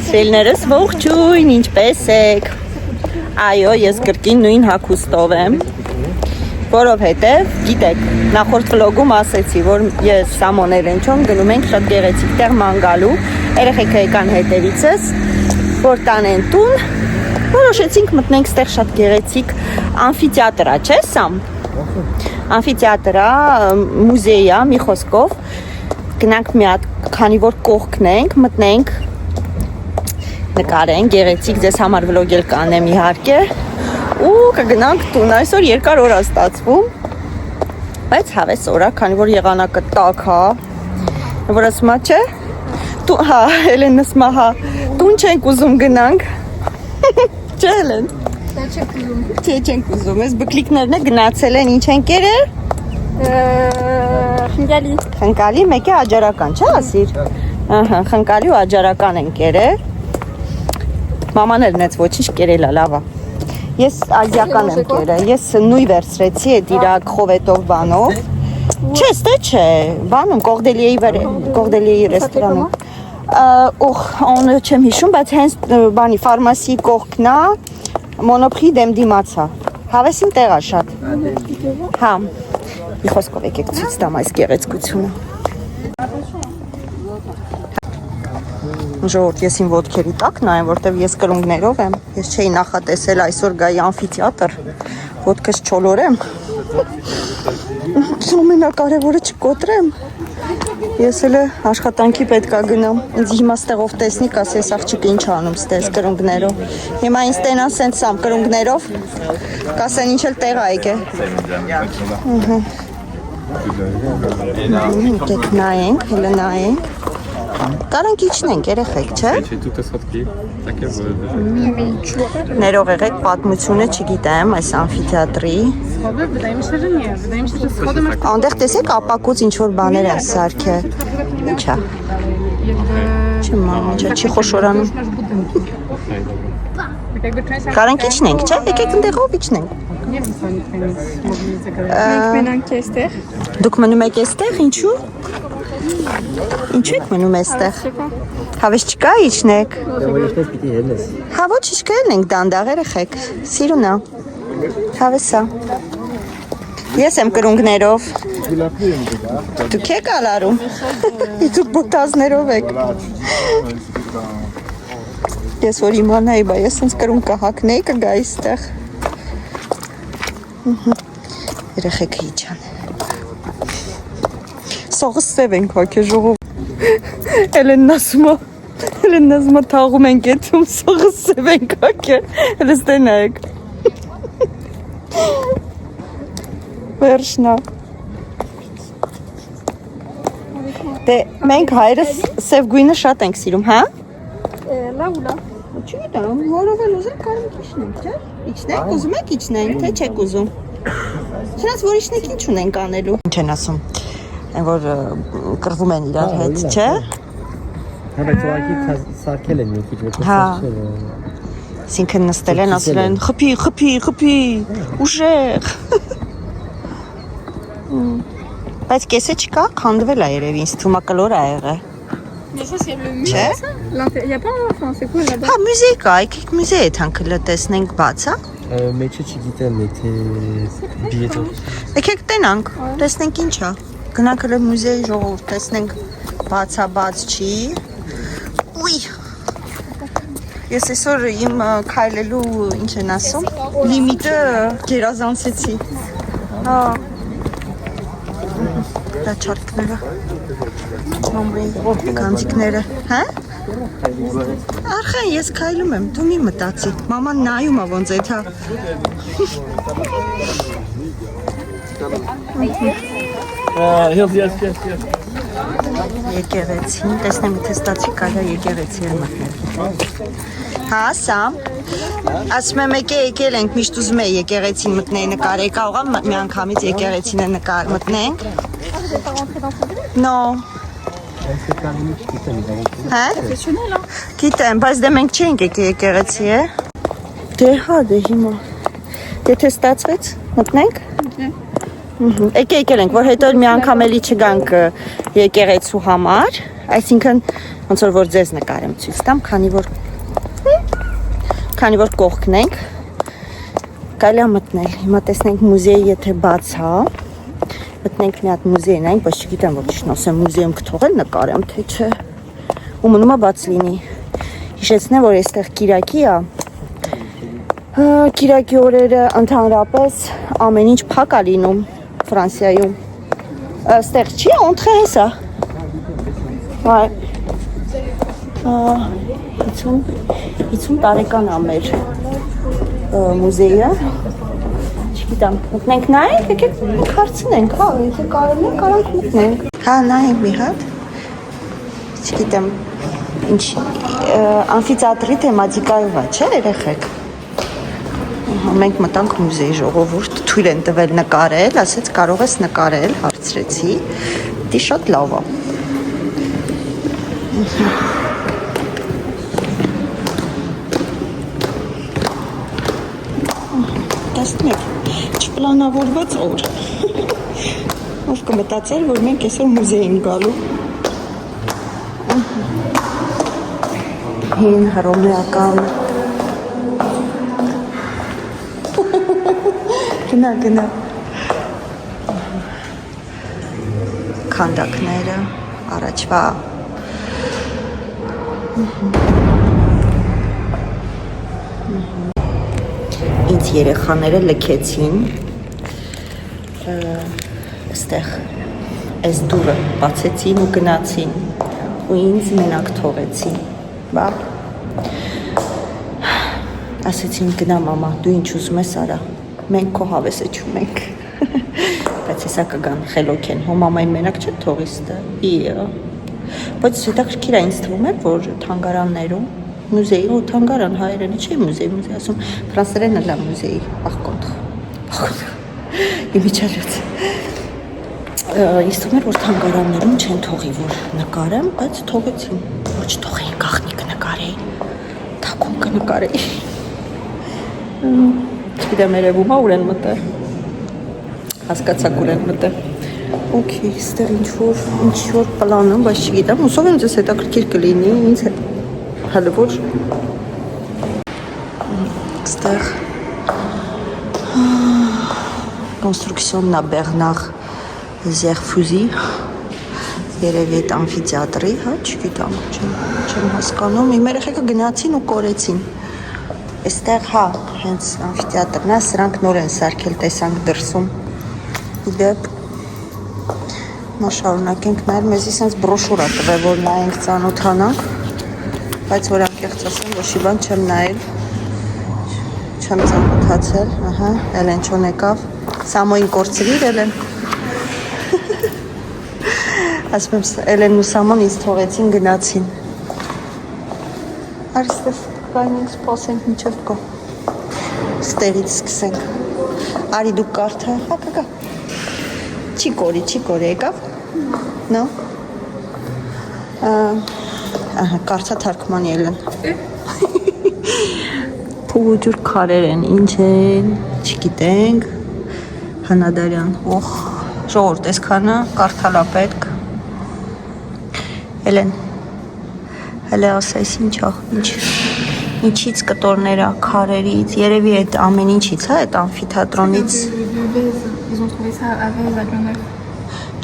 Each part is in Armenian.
Սիրելիներս ողջույն, ինչպես եք։ Այո, ես կրկին նույն հագուստով եմ, որովհետև, գիտեք, նախորդ վլոգում ասեցի, որ ես Սամոներենչոն գնում ենք շատ գեղեցիկ տեղ ման գալու, երեխեքը եկան հետևիցս, որ տանեն տուն, որոշեցինք մտնենք ստեղ շատ գեղեցիկ ամֆիթեատր ա, չէ՞ Սամ։ Ամֆիթեատր ա, մուզեյ ա, մի խոսքով, գնանք մի հատ, քանի որ կողքն ենք, մտնենք, նկարենք, գեղեցիկ, ձեզ համար վլոգ էլ կանեմ իհարկե, ու կգնանք տուն, այսօր երկար օր ա ստացվում, բայց հավես օր ա, քանի որ եղանակը տաք ա, որ ասում ա, չէ, հա, Հելեն ասում ա, հա, տուն չենք ուզում գնանք, չէ Հելեն։ Չէ, չենք ուզում, ես բկլիկներն է գնացել են, ինչ ենք երել։ Խնկալի։ Խնկալի, մեկ է աջարական, չէ ասիր։ Ահա, խնկալի ու աջարական են կերել։ Մաման էլ նեց ոչինչ կերել ա, լավ ա։ Ես ազիական եմ կերել, ես նույ վերցրեցի այդ իրա խովետով բանով։ Չէ, ստե չէ, բանում, Կողդելիեի ռեստորանում։ Օխ, ոնը չեմ հիշում, բայց հենց բանի ֆարմասիի կողքն ա, Մոնոփրի դեմ դիմացա։ Հավեսին տեղ ա շատ։ Հա։ Մի խոսքով եկեք ցույց տամ այս գեղեցկությունը։ Ժողովուրդ, ես իմ ոտքերի տակ նայեմ, որտեվ ես կրունկներով եմ։ Ես չէի նախատեսել այսօր գայի ամֆիթեատր։ Ոտքս չոլորեմ։ Ամենակարևորը չկոտրեմ։ Ես էլ աշխատանքի պետքա գնամ։ Ինձ հիմա ստեղով տեսնի, կասի ես աղջիկը ինչ անում ստես կրունկներով։ Հիմա ինձ տենան սենց սամ կրունկներով, կասեն ինչ էլ տեղ ա եկե։ Եկեք նայենք, հելը նայենք։ Կարանք իջնենք, երեխեք, չէ։ Ներող եղեք, պատմությունը չգիտեմ այս ամֆիթեատրի։ Անդեղ տեսեք ապակուց ինչ-որ բաներ են սարքել։ Ինչ ա։ Չեմ մամ, չի խոշորանում։ Կարանք իջնենք, չէ, եկեք ընդեղով իջնենք։ Մենք մենանք էստեղ։ Դուք մնում եք էստեղ, ինչու։ Ինչու եք մնում էստեղ։ Հավես չկա իջնեք։ Հա ոչ իջքա ենք դանդաղ երեխեք, սիրուն ա։ Հավեսա։ Ես եմ կրունկներով։ Դուք եք ալարում։ Դուք բոտազներով եք։ Ես որ իմանայի, բա ես ինձ կրունկը հակնեի կգայի ստեղ։ Երեխեքը իջան։ Սողը սև ենք հակե ժողով։ Հելենն ասում ա թաղում ենք եթում սողը սև ենք հակե։ Հելես տե նայեք։ Վերջնա։ Դե մենք հայրս սև գույնը շատ ենք սիրում, հա։ Լավ ու լավ։ Չգիտեմ, որով էլ ուզենք կարանք իջնենք, չէ։ Իջնենք, ուզում եք իջնենք, թե չեք ուզում։ Չնայած որ իջնենք ինչ ունենք անելու։ Ինչ են ասում։ Այն որ կռվում են իրար հետ, չէ։ Հա, բայց ուղղակի սարքել են մի քիչ, որ սարքել են։ Այսինքն նստել են, ասել են խփի, ուժեղ։ Բայց կեսը չկա, քանդվել ա երևի, ինձ թվում ա կլոր ա եղել։ Չէ։ Il y a pas un enfant, c'est quoi là-bas? Հա, մյուզեյ կա, եկեք մյուզեյ է թանքլը տեսնենք բաց ա։ Մեջը չգիտեմ, եթե բիետով։ Եկեք տենանք, տեսնենք ինչ ա։ Գնանք հələ մյուզեյ ժողովուրդ, տեսնենք բաց ա, բաց չի։ Ուй։ Ես այսօր իմ քայլելու ինչ են ասում, լիմիտը գերազանցեցի։ Հա։ Դա չարքները, մամայի կանձիկները, հա? Արխան, ես քայլում եմ, դու մի մտացի, մաման նայում ա ոնց էդ հա։ Եկեղեցին, տեսնեմ եթե ստացի կարա եկեղեցի էլ մտնել։ Հա, Սամ, ասում եմ եկել ենք, միշտ ուզում է եկեղեցին մտնեի նկար, եկա ուղղա մի անգամից եկեղեցին է նկար մտնենք։ No։ Հա? Գիտեմ, բայց դե մենք չենք եկեղեցի է։ Դե հա, դե հիմա։ Եթե ստացվեց, մտնենք։ Եկել ենք, որ հետո մի անգամ էլի չգանք եկեղեցու համար, Այսինքն ոնց որ ձեզ նկարեմ ցույց տամ, քանի որ կողքն ենք, կարելի է մտնել։ Հիմա տեսնենք մուզեյը եթե բաց է, մտնենք մի հատ մուզեյ նայենք, բայց չգիտեմ որ ճիշտ ասեմ մուզեյում կթողել նկարեմ, թե չէ։ Ու մնում է բաց լինի։ Հիշեցնեմ, որ այստեղ Կիրակի է։ Կիրակի օրերը ընդհանրապես ամեն ինչ փակ է լինում Ֆրանսիայում։ Այստեղ չի, ընթրե է սա։ Այ 50 տարեկան է մեր մուզեյը։ Չգիտեմ, մտնենք նայենք, եկեք հարցնենք, հա, եթե կարելի է, կարանք մտնենք։ Հա, նայենք մի հատ։ Չգիտեմ, ինչ ամֆիթեատրի թեմատիկայով է, չէ, երեխեք։ Մենք մտանք մուզեյ, ժողովուրդ թույլ են տվել նկարել, ասեց կարող ես նկարել, հարցրեցի, դի շատ լավ է։ Տեսնեք, չպլանավորված օր։ Ով կմտածեր, որ մենք այսօր մուզեյ ենք գալու։ Հին հռոմեական Գնա քանդակները առաջվա ինձ երեխաները լքեցին այստեղ այս դուրը բացեցին ու գնացին ու ինձ մենակ թողեցին բա ասեցին գնա մամա դու ինչ ուզում ես արա մենք քո հավեսը չունենք բայց հեսա կգան խելոք են հո մամային մենակ չէ թողիս դա բայց հետաքրքիր է ինձ թվում է որ թանգարաններում մուզեյ ու թանգարան հայերենի չէ մուզեյ ասում ֆրանսերենը լա մուզեյ ախկոնտ իմիջարյոց ինձ թվում է որ թանգարաններում չեն թողի որ նկարեմ բայց թողեցին ոչ թողեին գաղտնի կնկարեի թակում կնկարեի Չգիտեմ երևում է ուր են մտել հասկացաք ուր են մտել օքեյ ստեղ ինչ որ պլանում բայց չգիտեմ ուսով եմ ձեզ հետաքրքիր կլինի ինձ հələ որ ստեղ կոնստրուկցիոնն է Բեռնար Զերֆուզի երևի այդ ամֆիթեատրի հա չգիտեմ չեմ հասկանում իմ երեխեքը գնացին ու կորեցին Այստեղ հա, հենց ամֆիթեատրն է, սրանք նոր են սարքել, տեսանք դրսում։ Իդեպ նա շարունակենք նայել, մեզի սենց բրոշուր է տվել, որ նայենք ծանոթանանք, բայց որ անկեղծ ասեմ, ոչի բան չեմ նայել, չեմ ծանոթացել, ահա, Էլեն չոն եկավ, Սամոյին կորցրիր Էլեն։ Ասում եմ, Էլենն ու Սամոն ինձ թողեցին գնացին։ Արստեղ Կայնենք սպասենք մինչև կա ստեղից սկսենք Արի դուք կարդը հա կգա Չի կորի եկավ նո ահա կարդա թարգմանի Էլեն Փողոջուր քարեր են ինչ են չգիտենք Հանադարյան օխ ժողովուրդ այսքանը կարդալա պետք Էլեն հələ ասես ինչա Ինչից կտորները, քարերից, երևի այդ ամեն ինչից, հա, այդ ամֆիթեատրոնից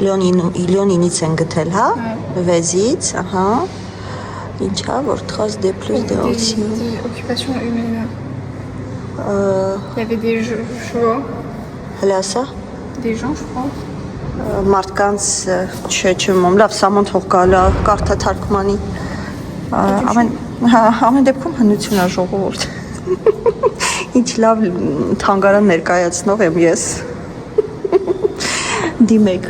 Լիոնինից են գտել, հա, վեզից, ահա, ինչա, որ թխած դե պլյուս դե օսի Occupation humaine. Il y avait des chevaux, Հələ ասա, des gens, je crois. մարդկանց չեմ լավ, Սամոն թող գալա, կարդա թարգմանի Ամեն դեպքում հնություն է ժողովուրդ Ինչ լավ թանգարան ներկայացնող եմ ես Դիմեք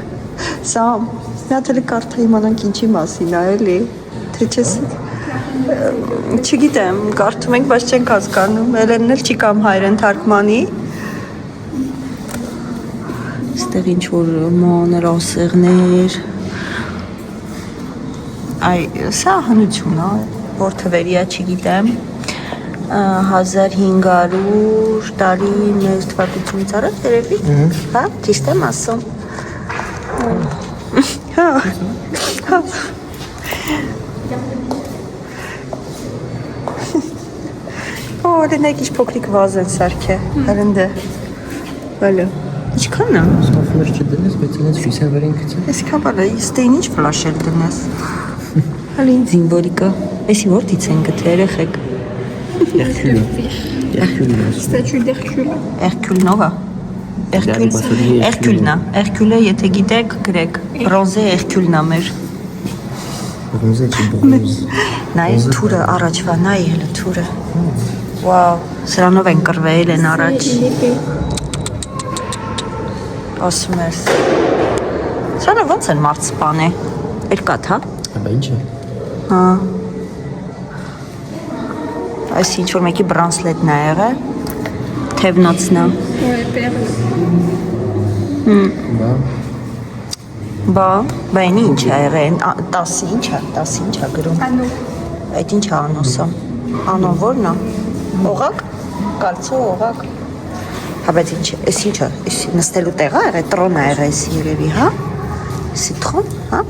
Սամ, միատել է կարդա իմանանք ինչի մասին է էլի Թե չես Չգիտեմ, կարդում ենք, բայց չենք հասկանում Էլենն էլ չի կամ հայրեն թարգմանի Ստեղ ինչ որ մանր ասեղներ Այ, սա հնություն է որ թվերի է չգիտեմ 1500 տարի մեր թվակությունից առաջ երևի հա ճիշտ եմ ասում հա օրինակ ինչ փոքրիկ վազ են սարքե։ Հրնդե։ Բալո։ Ինչքան է։ Ստոֆներ չդնես, բայց ինձ շույսը վրեն գցի։ Այսքան բալա, իստեին ինչ ֆլաշել դնես։ Հալին զիմվոլիկա։ Էսի որտից են գտել երեխեք։ Էրկյուլը։ Statue d'Hercule. Էրկյուլնովա։ Էրկյուլնա։ Էրկյուլը եթե գիտեք, գրեք։ Բրոնզե էրկյուլնա մեր։ Բրոնզե չի բրոնզ։ Նայ թուրը առաջվա, նայ հələ թուրը։ Վաու, սրանով են կռվել են առաջ։ Ասում ես։ Սրանով ոնց են մարցպանը։ Երկաթ, հա։ Աբա ինչ է։ Հա։ Այս ինչ որ մեկի բրանսլետն է եղել։ Թևնոցն է։ Ouais, perle. Բա։ Բա ինչ է եղել, 10 ինչ է, 10 ինչ է գրում։ Anneau. Այդ ինչ է անոսը։ Անոն որն է։ Օղակ, կալցո օղակ։ Հա բայց ինչ, էս ինչ է, էս նստելու տեղ է եղել, տրոն է եղել էս երևի, հա։ Սիտրոն, հա։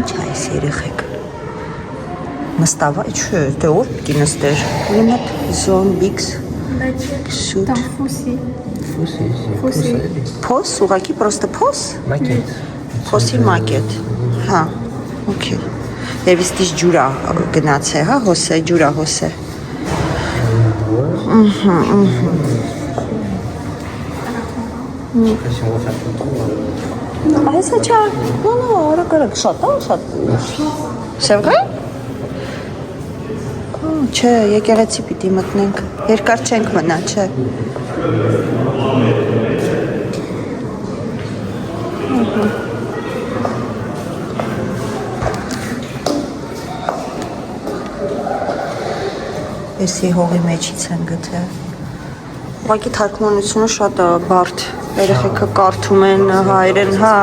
Ինչ է էս երեխեք։ Նստավա, չէ, դե որ պիտի նստեր։ Իմդ զոն բիքս C'est un fossé. Ֆոսի։ Փոս, ուղակի պրոստը փոս։ Մակետ։ Փոսի մակետ։ Հա, օքեյ։ Եվ իստիշ ջուրա գնացե, հա, հոսե, ջուրա հոսե։ Qu'est-ce qu'on va faire pour toi? Այս է չա, արագ, շատ, շատ։ C'est vrai? Չէ, եկեղեցի պիտի մտնենք, երկար չենք մնա, չէ։ Էսի հողի մեջից են գտել։ Ուղղակի թարգմանությունը շատ է բարդ։ Երեխեքը կարդում են հայերեն, հա,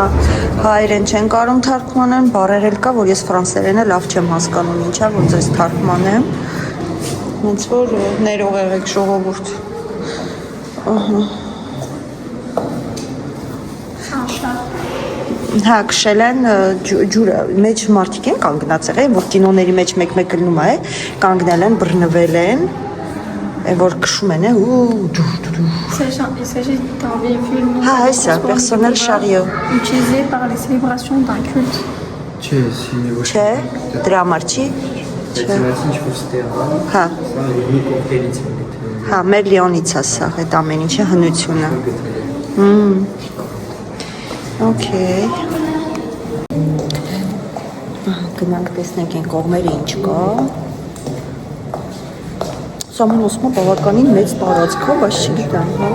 հայերեն չեն կարում թարգմանեն, բառեր էլ կա, որ ես ֆրանսերենը լավ չեմ հասկանում, ինչա, որ ձեզ թարգմանեմ։ Ոնց որ ներող եղեք ժողովուրդ։ Ահա։ Un chat. Հա, քշել են ջուրը, մեջ մարդիկ են կանգնած եղել, որ կինոների մեջ մեկ-մեկ լնում է, կանգնել են, բռնվել են, որ քշում են, Il s'agit d'un véhicule Ah, ouais, c'est un personnel chariot. utilisé par les célébrations d'un culte. Չէ, սի Չէ, դրա համար չի։ Դրանից ինչ որ ստեղան, Հա, սա մի կողքերից են գտել։ հա, մեր Լիոնից է սա, այդ ամեն ինչը հնությունը։ Okay։ Գնանք տեսնենք այն կողմերը ինչ կա։ Սամեն ոսմա բավականին մեծ տարածք է, բայց չգիտեմ, հա։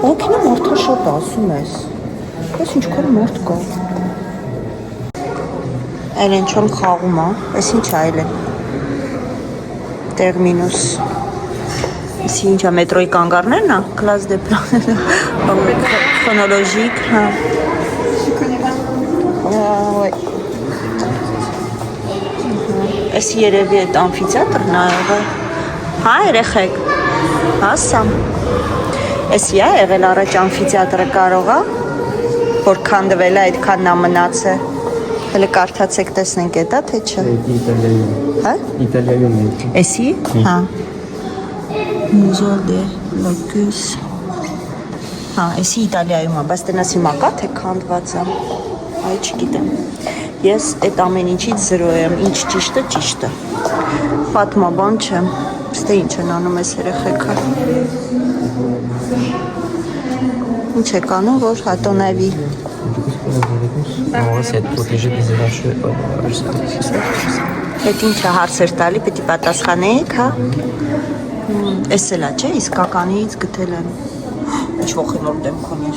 Ոնքինը մարդը շատ ասում ես։ Ես ինչքան մարդ կա։ Այլ ինչ որ խաղում է, ես ինչ այլ է։ Տերմինուս։ Իսկ ինչ է մետրոյի կանգառներն է, կլաս դե պլան, խոնոլոժիկ, հա։ Je connais pas. Ouais. Էս երևի այդ ամֆիթեատրն է եղել։ Հա, երեխեք։ Հա, սամ։ Էսի է եղել առաջ ամֆիթեատրը կարող է, որ քանդվել է այդքան նա մնաց է։ Հələ կարդացեք տեսնենք էտա, թե չէ։ Իտալիայում։ Հա։ Իտալիայում է։ Էսի։ Հա։ Museo de Locus։ Հա, էսի Իտալիայում է, բայց տնես հիմա կա թե քանդված է։ Այ չգիտեմ։ Ես այդ ամեն ինչից 0 եմ, ինչ ճիշտը ճիշտ է։ Ֆատմա բան չեմ։ Ստե ինչ են անում այս երեխեքը։ Ինչ եք անում, որ հատոնավի։ On essaie de protéger des éventuels. Այդ ինչը հարցեր տալի, պետք է պատասխանեիք, հա։ Էս էլ է, չէ, իսկականից գտել եմ։ Ինչ ոխինոր դեմք ունի։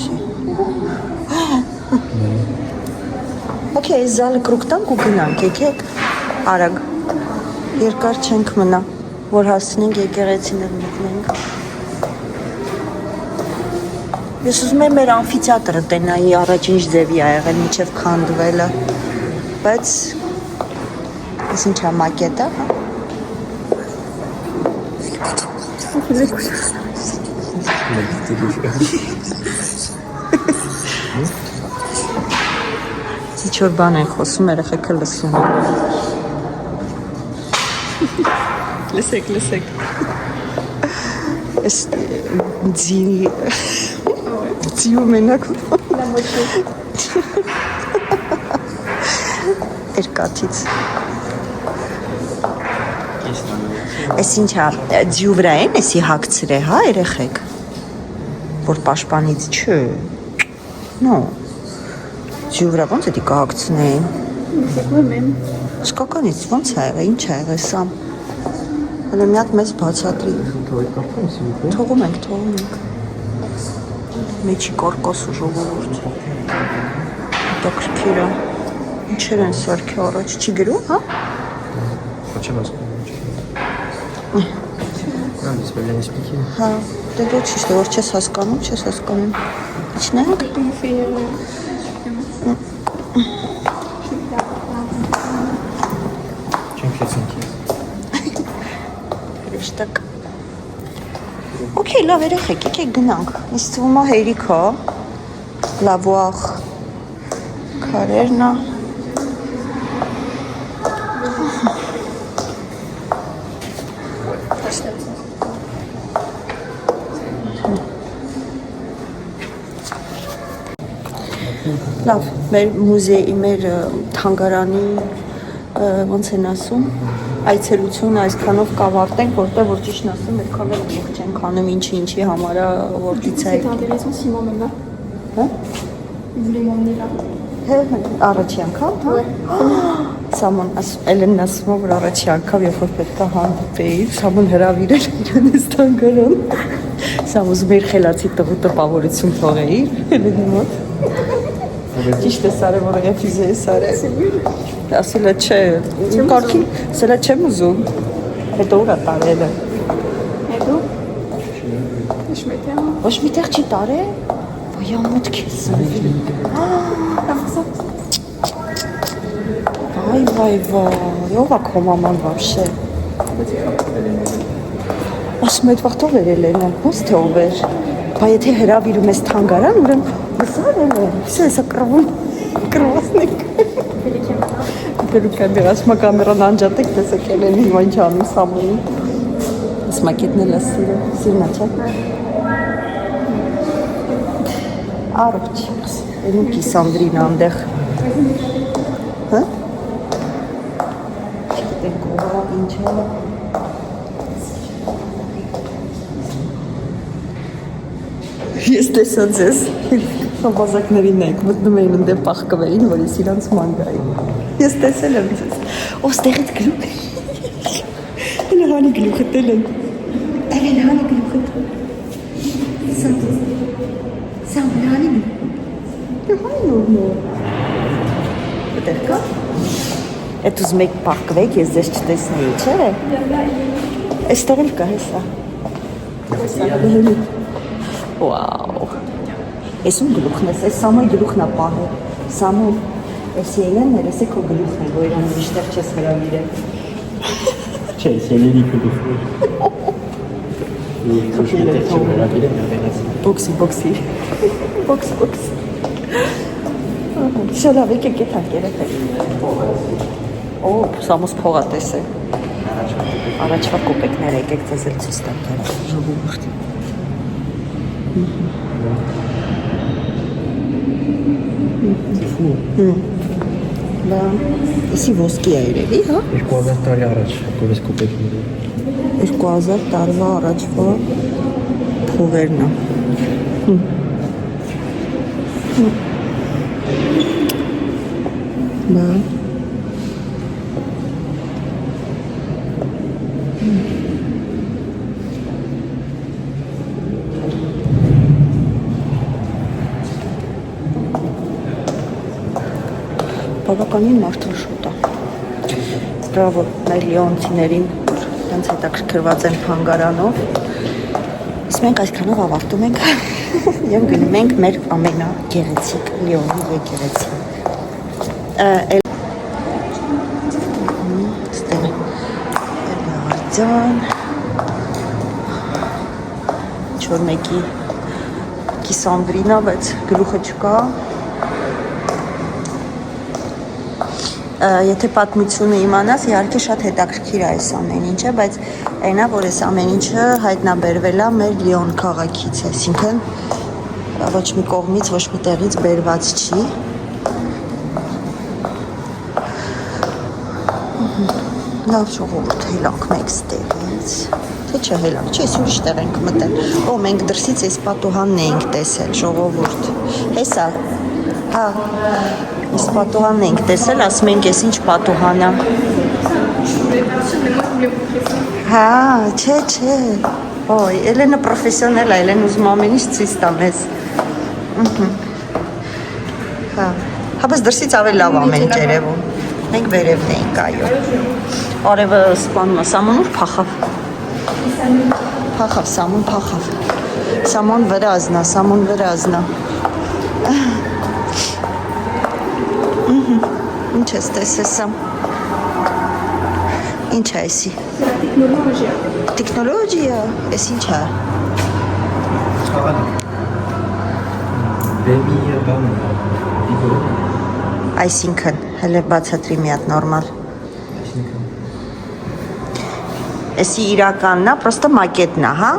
Okay, զալը կրուկ տանք ու գնանք, եկեք, արագ, երկար չենք մնա, որ հասնենք եկեղեցիներ մտնենք։ Ես ուզում եմ մեր ամֆիթեատրը տենայի առաջ ինչ ձևի ա եղել միջև քանդվելը, բայց ես ինչ է մակետա, հա։ Ինչ որ բան են խոսում, երեխեքը լսում։ Լսեք։ Ես ձիու մենակ երկաթից։ Ես ինչա, ձիու վրա են էսի հագցրե, հա, երեխեք, որ պաշպանից չէ, նո, ձիու վրա ոնց էդի կհագցնեին, սկականից ոնց է եղը, ինչ է եղը սամ, հələ մի հատ մեզ բացատրի, թողում ենք, մեջի կարկասը ժողովուրդ, տակրքիրա, ինչեր են սարքի առաջ, չի գրում, հա? Չեմ ասկում, Հա, դե դու ճիշտ է, որ չես հասկանում, իչնենք? չեմ քեցինքի։ Հրեշտակ։ Okay, լավ երեխեք, եկեք գնանք, ես թվում է հերիք հա, լավուաղ քարերնա։ Լավ, մեր մուզեի, մեր թանգարանի ոնց են ասում, այցելությունը այսքանով կավարտենք, որտեղ որ ճիշտ ասում, այդքան էլ ուղիղ չենք անում ինչի համարա որտից է։ C'est intéressant si moi même là. Հա? Vous voulez m'emmener là? Առաջի անգամ, հա? Սամոն, Էլենն ասում է, որ առաջի անգամ, երբ որ պետք է հանդիպեի, Սամոն հրավիրել իրեն այս թանգարան։ Սամ ուզում էր խելացի տղու տպավորություն թողեի, Էլենի մոտ։ Ճիշտ է սարը, որ ռեֆյուզե է սարը։ Ասել է չէ, կարգին, ասել է չեմ ուզում։ Հետո ուր է տարել է։ Հետո? Ոչ միտեղ։ Ոչ միտեղ չի տարել։ Ոյա մոտ քեզ։ Վայ, ով է քո մաման վաբշե։ Ասում է, այդ վաղթով էր Էլենը, ոնց թե ով էր։ Բա եթե հրավիրում ես թանգարան, ուրեմն Սա Всё, я կրվում, կրվասնեք։ Պերուկան դեր ասմա կամերան անջատեք, տեսեք Էլենի հիմա ինչ անում Սամոնին։ Ասմակետն էլ է սիրնա չէ։ Առողջ, էնու կիսանդրին անդեղ։ Հա? Չգիտեն կողա, ինչ է։ Ես տեսա ձեզ, հավազակներին եք, մտնում էին ընդեմ պախկվեին, որ ես իրանց մանգայի։ Ես տեսել եմ ձեզ, ով ստեղից գլուխ է։ Էլ հանի գլուխը տելեն։ Էլ հանի գլուխը տելեն։ Սամ, հանի գլուխը։ Հանի նորմոր։ Բտեր կա։ Էտ ուզ մեկ պախկվեիք, ես ձեզ չտեսնեի, չէ։ Էստեղ էլ կա հեսա։ Վաու, ես ում գլուխն ես, ես Սամոյի գլուխն է պահել, Սամոյ, ես Էլենն էր, ես է քո գլուխն է, որ իրան իշտեղ չես հրավիրել։ Չէ, ես Էլենի գլուխն է։ Ոչ միտեղ չեմ հրավիրել, Բոքսի։ Շա լավ, եկեք եթանք երեխեք։ Օ, Սամոս փողա տեսե։ Առաջվա կոպեկներ եկեք ձեզ էլ ցույց տամ ժողովուրդի։ Դա էսի ոսկի է երևի, հա? 2000 տարի առաջ կովես կոպեկները։ 2000 տարվա առաջվա փողերն է։ Բա բավականին մարդաշուտ է։ Բրավո մեր լիոնցիներին, որ հենց հետաքրքրված են թանգարանով։ Իսկ մենք այսքանով ավարտում ենք եւ գնում ենք մեր ամենագեղեցիկ Լիոնի եկեղեցին։ Ստեղ Էլարդյան Չոր մեկի կիսանդրինա, բայց գլուխը չկա։ եթե պատմությունը իմանաս, իհարկե շատ հետաքրքիր է այս ամեն ինչը, բայց այնա, որ այս ամեն ինչը հայտնաբերվել է մեր Լիոն քաղաքից, այսինքն ոչ մի կողմից, ոչ մի տեղից բերված չի։ Լավ ժողովուրդ, հելանք մեկ ստեղից։ Թե չէ հելանք, չէ, ուրիշ տեղ ենք մտել։ Օ, մենք դրսից այս պատուհանն էինք տեսել, ժողովուրդ։ Հեսա, հա, այս պատուհանն էինք տեսել, ասում ենք, ես ինչ պատուհան է։ Հա, չէ։ Ոյ, Էլենը պրոֆեսիոնալ է, Էլեն ուզում ամեն ինչ ցույց տա մեզ։ Հա, բայց դրսից ավելի լավ ամեն ինչ երևում։ Մենք վերևն էինք, այո։ Արևը սպանում է, Սամոն ուր փախավ։ Փախավ, Սամոն փախավ։ Սամոն վրազնա։ Ինչ ես տեսել Սամ։ Ինչ է էսի։ Տեխնոլոգիա, էս ինչ է։ Այսինքն, հələ բացատրի մի հատ նորմալ։ Էսի իրականն է, պրոստը մակետն է, հա։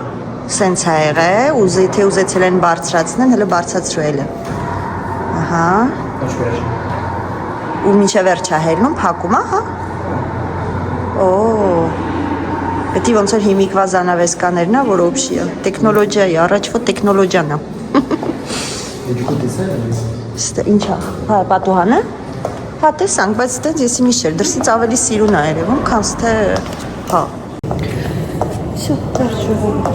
Սենց է եղել, թե ուզեցել են բարձրացնեն, հələ բարձրացրել է։ Ահա։ Ու մինչև վերջ է հելնում, փակում է, հա։ Օ։ Պետք է ոնց որ հիմիկվա զանավեսկաներն է, որ օբշի է։ Տեխնոլոգիա է, առաջվա տեխնոլոգիան է։ Ինչ է, հա, պատուհանը։ Հա, տեսանք, բայց դες եսի միշեր, դրսից ավելի սիրուն է երևում, քան թե, հա։ Всё, վերջ ժողովուրդ։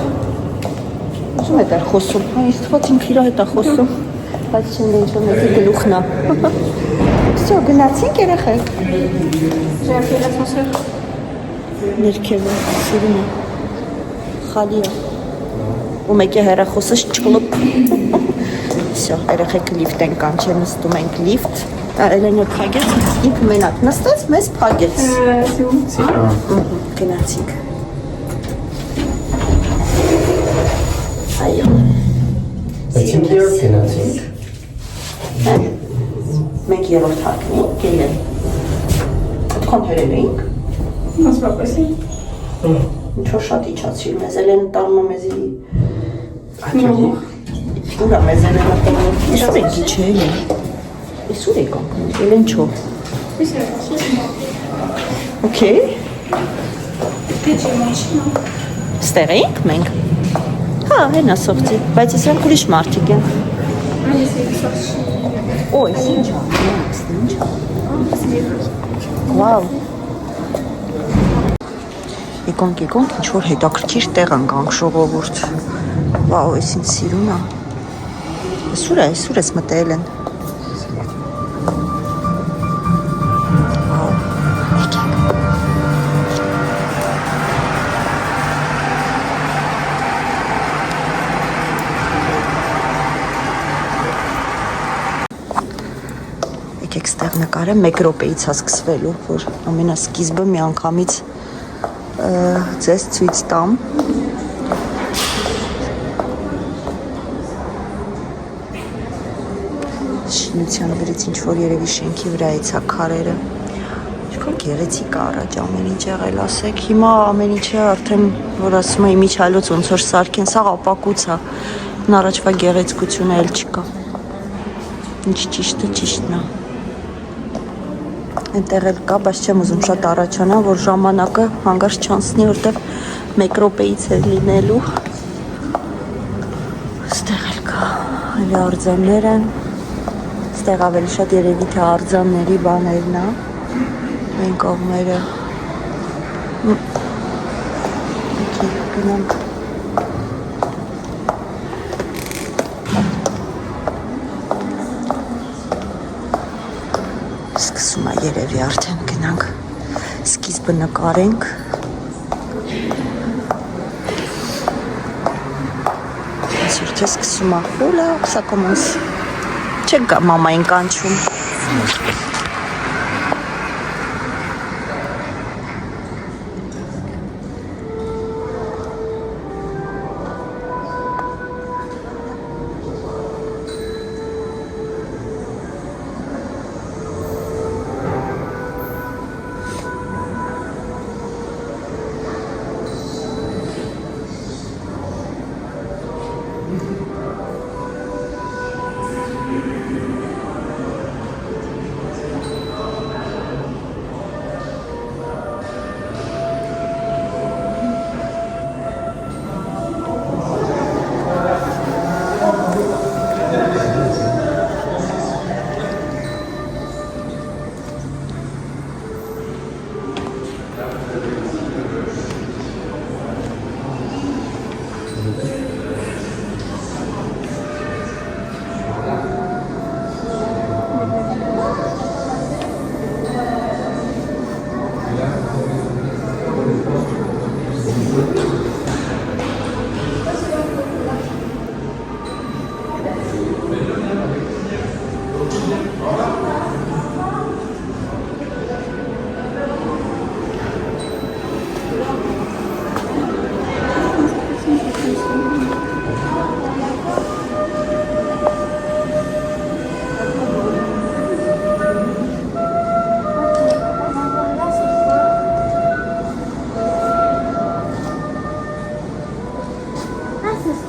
Ուզում է դեռ խոսում, հա, իսկ թվաց ինքը իր հետ է խոսում, բայց չեն դե ինչ-որ մեկի գլուխն է։ Всё, գնացինք երեխեք։ Ներքևը, սիրուն է, խալի է, ու մեկի հեռախոսս չկլոպ։ Всё, երեխեք լիֆտ են կանչել, նստում ենք լիֆտ, Էլենը փագեց, ինքը մենակ նստեց, մեզ փագեց։ Գնացինք։ Այո։ Գնացինք։ Մենք երրորդ հարկն ենք, գելեն։ Այդքան հերել էինք։ Մասպապեսի։ Ինչ-որ շատ իջացրիլ մեզ, Էլենը տանում է մեզի։ Ուրա մեզ Էլենը տանում է։ Իշտ ենք իջել է։ Ես ուր եք անկնում, Էլեն չո։ Okay։ Ստեղ էինք մենք։ Հա, հենա սողցի, բայց ես ենք ուրիշ մարդիկ են։ Օ, ես ինչ է, Վավ։ Եկոնք, ինչ-որ հետաքրքիր տեղ անկանք ժողովուրդ։ Վավ, ես ինձ սիրուն է։ Ես ուր ես մտել են։ Եկեք ստեղ նկարեմ, 1 րոպեից է սկսվելու, որ ամենասկիզբը մի անգամից ձեզ ցույց տամ։ Շինության վրից ինչ-որ երևի շենքի վրայից է քարերը։ Ինչքան գեղեցիկ է առաջ ամեն ինչ եղել, ասեք։ Հիմա ամեն ինչը արդեն, որ ասում է իմիջիալոց ոնց որ սարքեն, սա ապակուց է։ Առաջվա գեղեցկությունը էլ չկա։ Ինչ ճիշտը ճիշտն է։ Այնտեղ էլ կա, բայց չեմ ուզում շատ առաջանա, որ ժամանակը հանգարց չանցնի, որտեղ 1 րոպեից է լինելու։ Ստեղ էլ կա, այլ արձաններ են։ Ստեղ ավելի շատ երևի թե արձանների բաներն է։ Այն կողմերը։ Գնանք։ Սկսում է երևի արդեն գնանք, սկիզբը նկարենք։ Այսօր թե սկսում է խուլը, սա կոմոնս չեք գա մամային կանչում։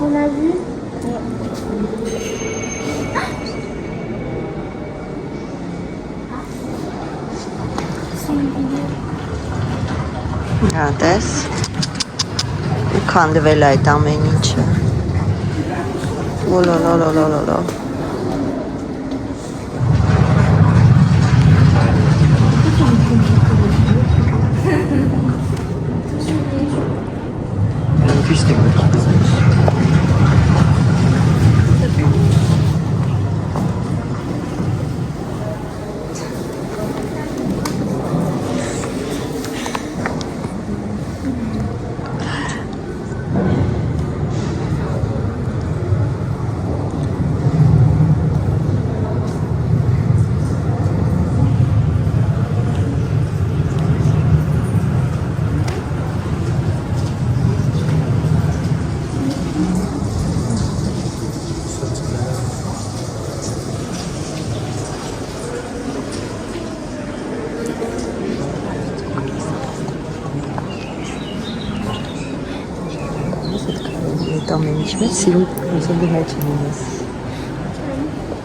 On a vu. Հատես ու քանդվել այդ ամեն ինչը լոլոլոլոլոլո ամեն ինչ մեջ սիրում ուզում դու մեջ ունես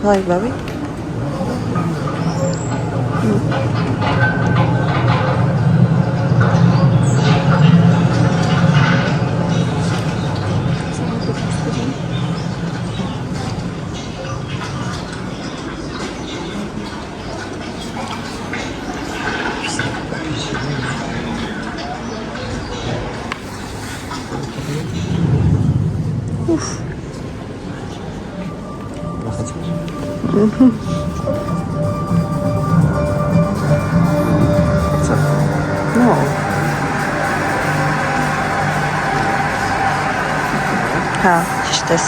հայ բավի No. Հա, ճիշտ ես։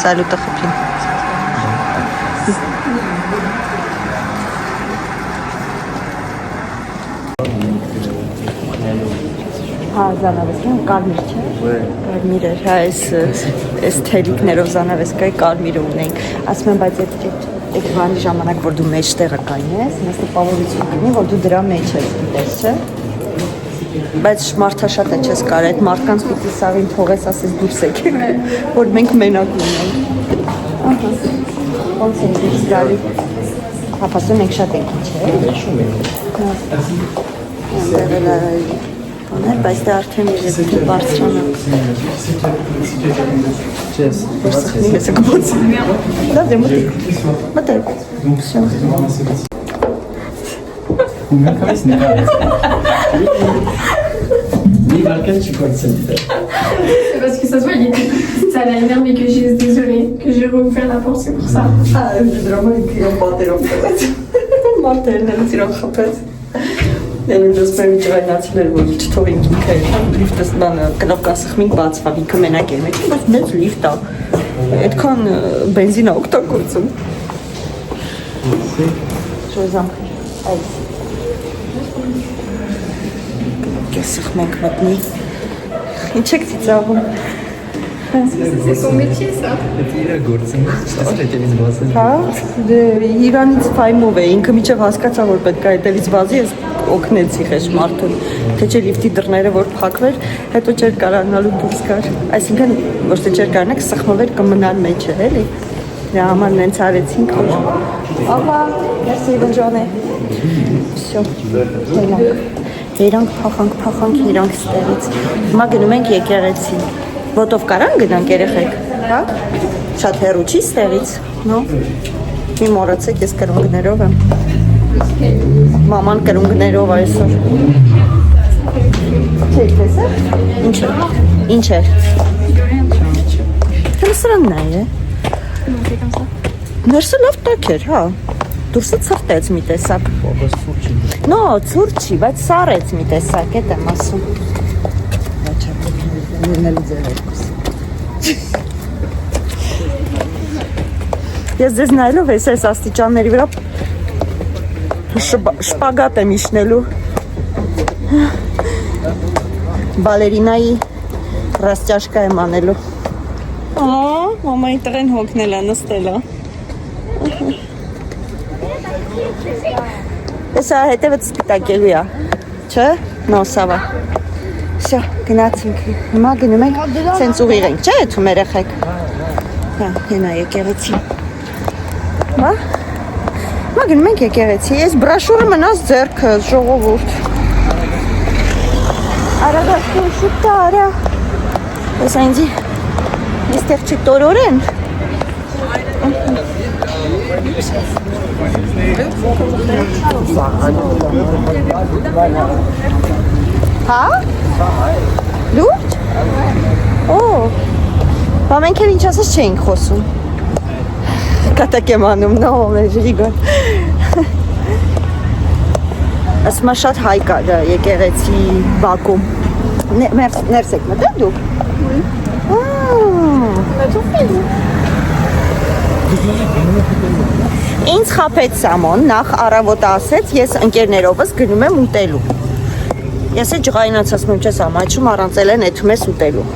Սալուտը խփին։ Հա, զանավեսկան կարմիր չէ։ Կարմիր էր, հա, այս թելիկներով զանավեսկայի կարմիրը ունենք։ Ասում եմ, բայց այդ բանի ժամանակ, որ դու մեջտեղը կայնես, ինձ տպավորություն կլինի, որ դու դրա մեջ ես դիտես, չէ։ Բայց մարդաշատ է չես կարա, այդ մարդկանց պիտի սաղին թողես, ասես դուրս եկեք, որ մենք մենակ ունենք։ Ահա, ոնց են դուրս գալի։ Հապասում ենք շատ ենք ինչ է։ Շում ենք։ Բայց դա արդեն երևի բարձրանա։ Չես, Վերսախնի ես կբոց։ Դա դե մտեք։ C'est parce que ça se voit, ça l'a énervé que j'ai désolé, que j'ai rouvert la porte, c'est pour ça. Ah, je drama qu'ils ont battu en fait. Martel, elle tire en fait. Եմ դες մեմ ջրանացիներ որ չթողենք ինքը լիֆտը բանը կնոկասխմին բացվա ինքը մենակ է մեջ բայց մեծ լիֆտ է այդքան բենզին է օգտագործում շոզամ այս կեսխմենք մտնի ինչ եք ծիծաղում C'est son métier, ça. հա Իրանից ֆայմով է ինքը միջև հասկացա որ պետք է այդտեղից վազի ես օգնեցի խեշ մարդուն թե չէ լիֆտի դռները որ փակվեր հետո չէր կարողանալու դուրս գար այսինքն ոչ թե չէր կարողանա սխմվեր կմնալ մեջը էլի դրա համար նենց արեցինք որ ահա merci bonne journée всё Ձերանք փախանք իրանք ստերից հիմա գնում ենք եկեղեցի ոտով կարան գնանք երեխեք հա շատ հեռու չի ստերից նո մի մոռացեք ես կրունկներով եմ Maman կրունկներով այսօր Չէ, տեսա Ինչ է Հենց սրանն է Non, c'est comme ça. Ներսը լավ տաք էր, հա Դուրսը ցրտեց մի տեսակ։ Ո՞ս սուրճի։ No, ցուրտ չի, բայց սառեց մի տեսակ, էդ եմ ասում։ Ներնելու ձեր երկուս։ Ես ձեզ նայելով ես այս աստիճանների վրա շպագատ եմ իշնելու։ Բալերինայի ռաստյաշկա եմ անելու։ Մամայի տղեն հոգնել է, նստել է։ Եսա հետևը սպիտակելու է, չէ, նոսավա։ Շա, գնացինք, հիմա գնում ենք, սենց ուղիղ ենք, չէ, եթում երեխեք։ Հա, ենա եկեղեցի։ Հա, հիմա գնում ենք եկեղեցի, ես բրաշուրը մնաց ձերքը, ժողովուրդ։ Արագաշկում շուտ արա։ Եսա ինձի, եստեղ չի տորորեն։ Հա? Լուրջ? Օ, բա մենք էլ ինչ ասես չէինք խոսում։ Կատակ եմ անում, նո, մեր ժիգոն։ Ասմա շատ հայ կար եկեղեցի Բաքում։ Ներս եք մտել դուք։ Ինձ խապեց Սամոն, նախ առավոտ ասեց, ես ընկերներովս գնում եմ ուտելու։ Ես է ջղայնացած մեմ չես ամաչում, առանց էլ են էթում ես ուտելու։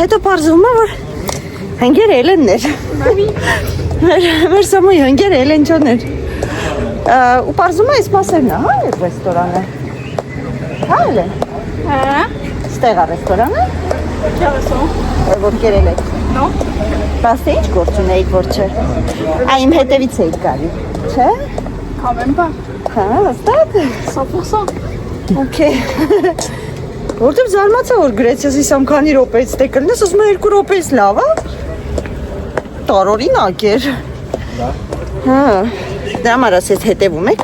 Հետո պարզվում է, որ հնգեր Էլեններ։ Մեր Սամոյի հնգեր Էլեն չոներ։ Ու պարզվում է այս մասերն է, հա, այդ ռեստորանը։ Հա, Էլեն։ Հա։ Ստեղ է ռեստորանը։ Որ կերել եք։ No։ Բաստե ինչ գործ ունեիք, որ չէ։ Իմ հետևից էիք գալի, չէ։ Quand même pas. Հա, հստակ։ 100%. Okay։ Որտեւ զարմացա, որ գրեցես իսամ քանի րոպեից դե կլնես, ասում եմ 2 րոպեից լավ է։ Տարօրինակ էր։ Հա։ Դրա համար ասես հետևում եք։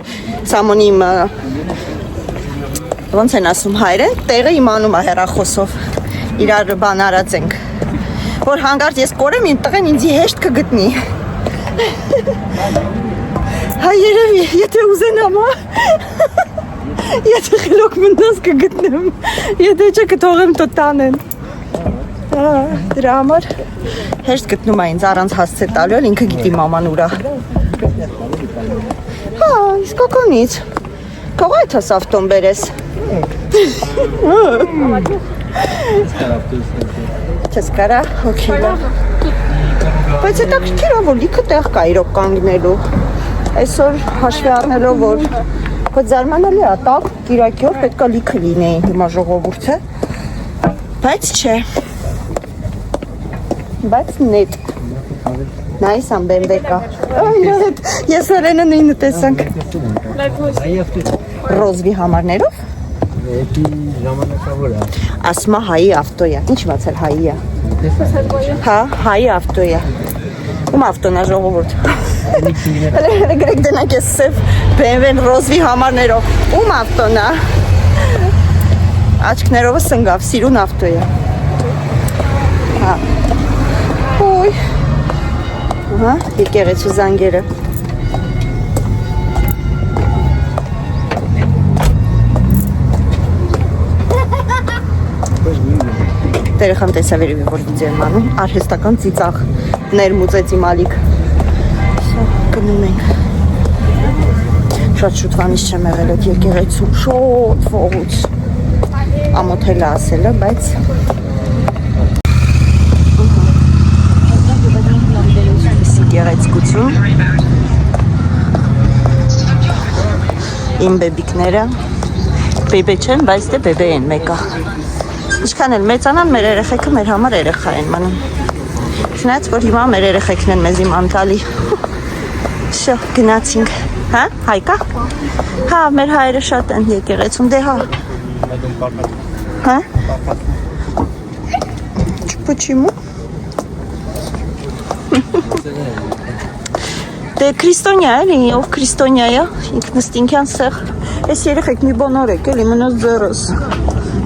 Սամոնի ոնց են ասում հայրեն, տեղը իմանում է հեռախոսով։ Իրար բան արած ենք։ Որ հանգարց ես կորեմ, իմ տղեն ինձի հեշտ կգտնի։ Հա երևի, եթե ուզենամ, եթե խելոք մնաս կգտնեմ, եթե չէ կթողեմ տո տանեն։ Դրա համար հեշտ գտնում է ինձ առանց հասցե տալու, ինքը գիտի մաման ուրա։ Հա, իսկականից, կողա այդ հաս ավտոն բերես։ Չես կարա, հոքի լավ։ Բայց հետաքրքիր է, որ լիքը տեղ կա իրոք կանգնելու։ Այսօր հաշվի առնելով, որ բայց զարմանալի է, տակ կիրակյոր պետք է լիքը լինեին հիմա ժողովուրդը։ Բայց չէ։ Բայց նետ։ Նայս ամբեմբեկա։ Ես արենը նույնը տեսանք։ Ռոզվի համարներով։ Էդի ժամանակավոր է։ Ասմա հայի ավտո է։ Ինչ բացել հայի է։ Հա, հայի ավտո է։ Ում ավտոն է ժողովուրդ։ Գրեք դենակ ես սև BMW-ն ռոզվի համարներով։ Ում ավտոն է։ Աչքներովը սնգավ, սիրուն ավտո է։ Հա։ Ոյ։ Ահա, եկեղեցու զանգերը։ Տերեխան տեսավերևի որ վիդեո եմ անում, արհեստական ծիծաղ ներմուծեց իմ ալիք։ Գնում ենք։ Շատ շուտվանից չեմ եղել այդ եկեղեցու, շոտ վողուց։ Ամոթել է ասելը, բայց եկեղեցկություն։ Իմ բեբիկները բեբե չեն, բայց դե բեբե են մեկը։ Ինչքան էլ մեծանան, մեր երեխեքը մեր համար երեխա են մնում։ Չնայած, որ հիմա մեր երեխեքն են մեզ իմ անտալի։ Շո, գնացինք։ Հա, հայկա։ Հա, մեր հայերը շատ են եկեղեցում, դե հա։ Հա։ Почему? Դե քրիստոնյա էլի, ով քրիստոնյա է, ինքնստինքյան սեղ։ Այս երեխեք մի բան արեք, էլի մնաց ձեռս։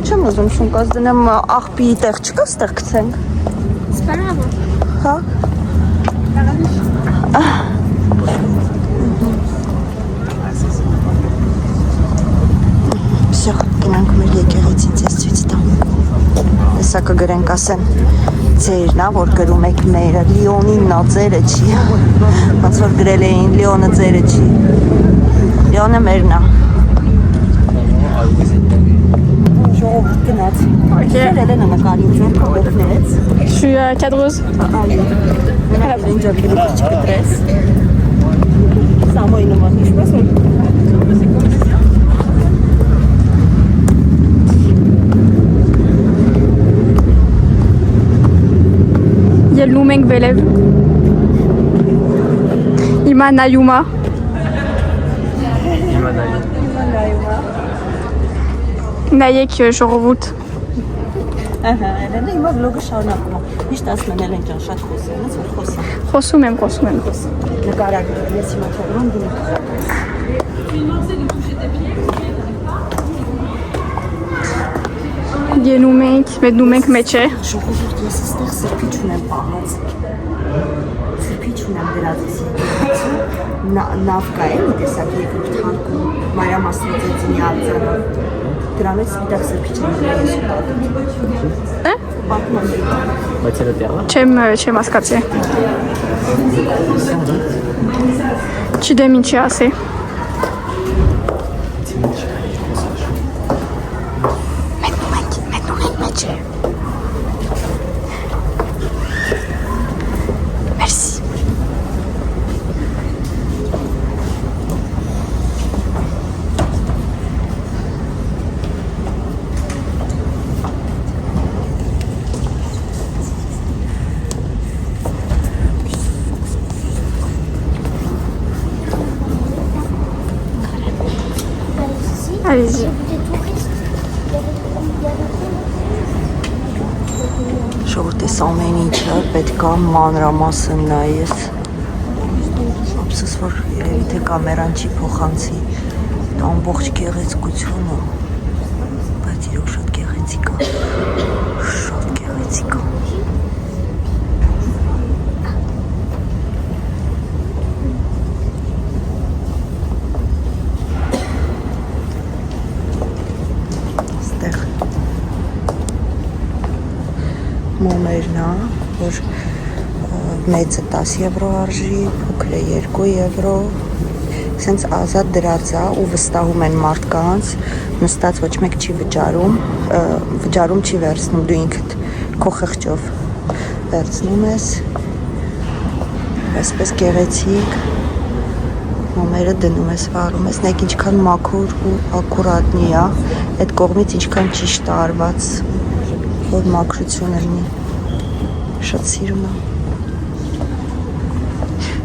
Չեմ ուզում շունկած դնեմ աղբի տեղ չկա ստեղ գցենք։ C'est pas grave. Հա։ Всё, գնանք մեր եկեղեցին ցես ցույց տամ։ Հեսա կգրենք ասեն ձերն, որ գրում եք մերը, Լիոնին նա ձերը չի։ Ոնց որ գրել էին Լիոնը ձերը չի։ Լիոնը մերն է։ Ժողովուրդ գնաց։ Երելենը նկարի ձեռքը օգնեց։ Je suis cadreuse. Մենակ ինձ գլուխ չկտրես։ Սամոյի նման ինչպես որ Ելնում ենք Բելև։ Հիմա նայում է։ Նայեք ժողովուրդ։ Ահա, Էլենը հիմա վլոգը շարունակում է։ Միշտ ասում են Էլեն ջան, շատ խոսում, ոնց որ խոսա։ Խոսում եմ։ Նկարագրել ես հիմա թողնում դու։ Գնում ենք, մտնում ենք մեջը։ Ժողովուրդ ես այստեղ սրբիչ ունեմ պահած։ Սրբիչ ունեմ դրածից։ Նավկա է մի տեսակ երկրորդ հարկում Մարիամ Աստվածածինի արձանով։ Դրանից սպիտակ սրբիչ եմ ես պատմում։ Պատմում։ Բայց էլ դեռ Չեմ հասկացել։ Չգիտեմ ինչի ասի։ Մտնում ենք մեջը։ Մերսի։ Allez-y. Ժողովուրդ ես ամեն ինչը պետք է մանրամասն նայես։ Ափսոս որ երևի թե կամերան չի փոխանցի ամբողջ գեղեցկությունը, բայց իրոք շատ գեղեցիկ է։ Շատ գեղեցիկ է։ Մոմերն է, որ մեծը 10 եվրո արժի, փոքրը 2 եվրո, սենց ազատ դրած է ու վստահում են մարդկանց, նստած ոչ մեկ չի վճարում չի վերցնում, դու ինքդ քո խղճով վերցնում ես, այսպես գեղեցիկ, մոմերը դնում ես, վառում ես, նայեք ինչքան մաքուր ու ակուրատնի է, այդ կողմից ինչքան ճիշտ արված, որ մաքրություն լինի, շատ սիրում եմ։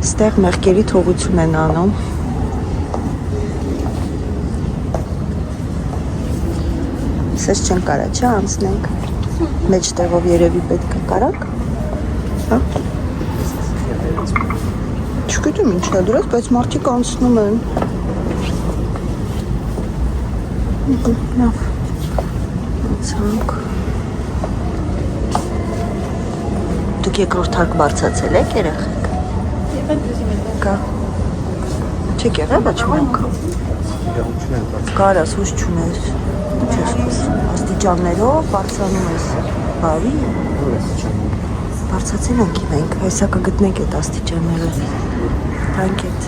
Ստեղ մեղքերի թողություն են անում։ Սես չեն կարա, չէ, անցնենք։ Մեջտեղով երևի պետք է կարակ։ Հա։ Չգիտեմ ինչ է դրած, բայց մարդիկ անցնում են։ Լավ։ Անցանք։ Դուք երկրորդ հարկ բարձացել եք երեխեք։ Կա։ Չեք եղել ոչ մենք։ Կարաս հույս չունես։ Չես խոսում։ Աստիճաններով բարձրանում ես։ Բարի։ Բարձացել ենք մենք, հեսա կգտնենք այդ աստիճանները։ Տանք էդ։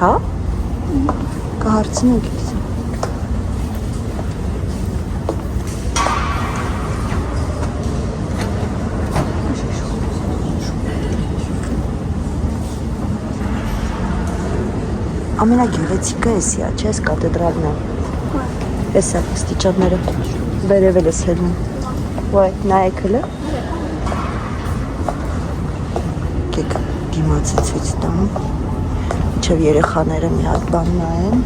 Հա։ Կհարցնենք ես։ Ամենագեղեցիկը էսի է, չէ՞, այս կաթեդրալն է։ Էսա աստիճանները վերևել ես հելնում։ Վայ, նայեք հլը։ Կեք դիմացի ցույց տամ։ Մինչև երեխաները մի հատ բան նայեն։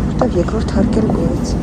Որտեվ երկրորդ հարկ էլ գոյեց։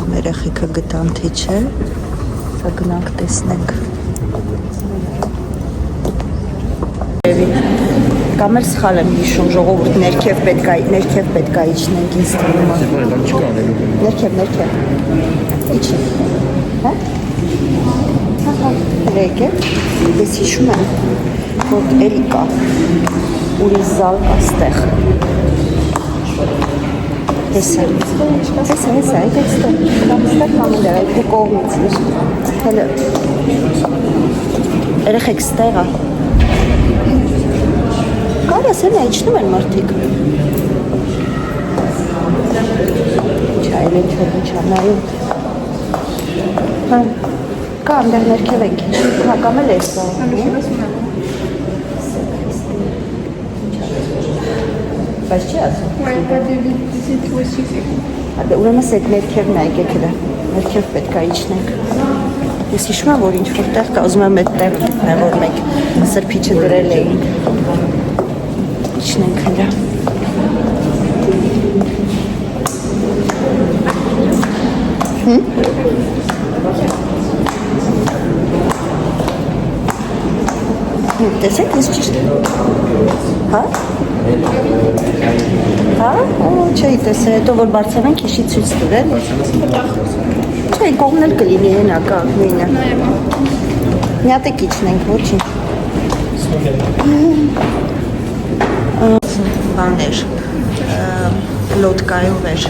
այստեղ մեր երեխեքը գտան թե չէ։ Սա գնանք տեսնենք։ Կամ էլ սխալ եմ հիշում, ժողովուրդ ներքև պետք է իջնենք ինձ թվում է։ Ներքև։ Իջի։ Հա՞։ Հա։ Ես հիշում եմ, որ էլի կա ուրիշ զալ աստեղ։ Հեսա, այդ էստեղ կամել է, այդ դու կողմից իր, հելը, երեխեք ստեղա, կար ասեն է, իջնում են մարդիկ, չայլ են չա նայում, կա ամդեղ ներքև ենք, հա կամել է էստա, բայց չի ասում։ Ouais, pas de vide, c'est touristique, c'est cool. Ուրեմն այդ ներքևն է, եկեք elə, ներքև պետք է իջնենք։ Ես հիշում եմ, որ ինչ-որ տեղ կա, ուզում եմ այդ տեղն է, որ մենք սրբիչը դրել էինք։ Իջնենք elə։ Տեսեք, ես ճիշտ։ Հա? Հա? Չէի տեսել, հետո որ բարձրանանք քեշի ցույց տվել։ Չէ, կողմն էլ կլինի հենա կա, նույնը։ Միատեք իջնենք, ոչինչ։ Բաներ, լոդկայով էր։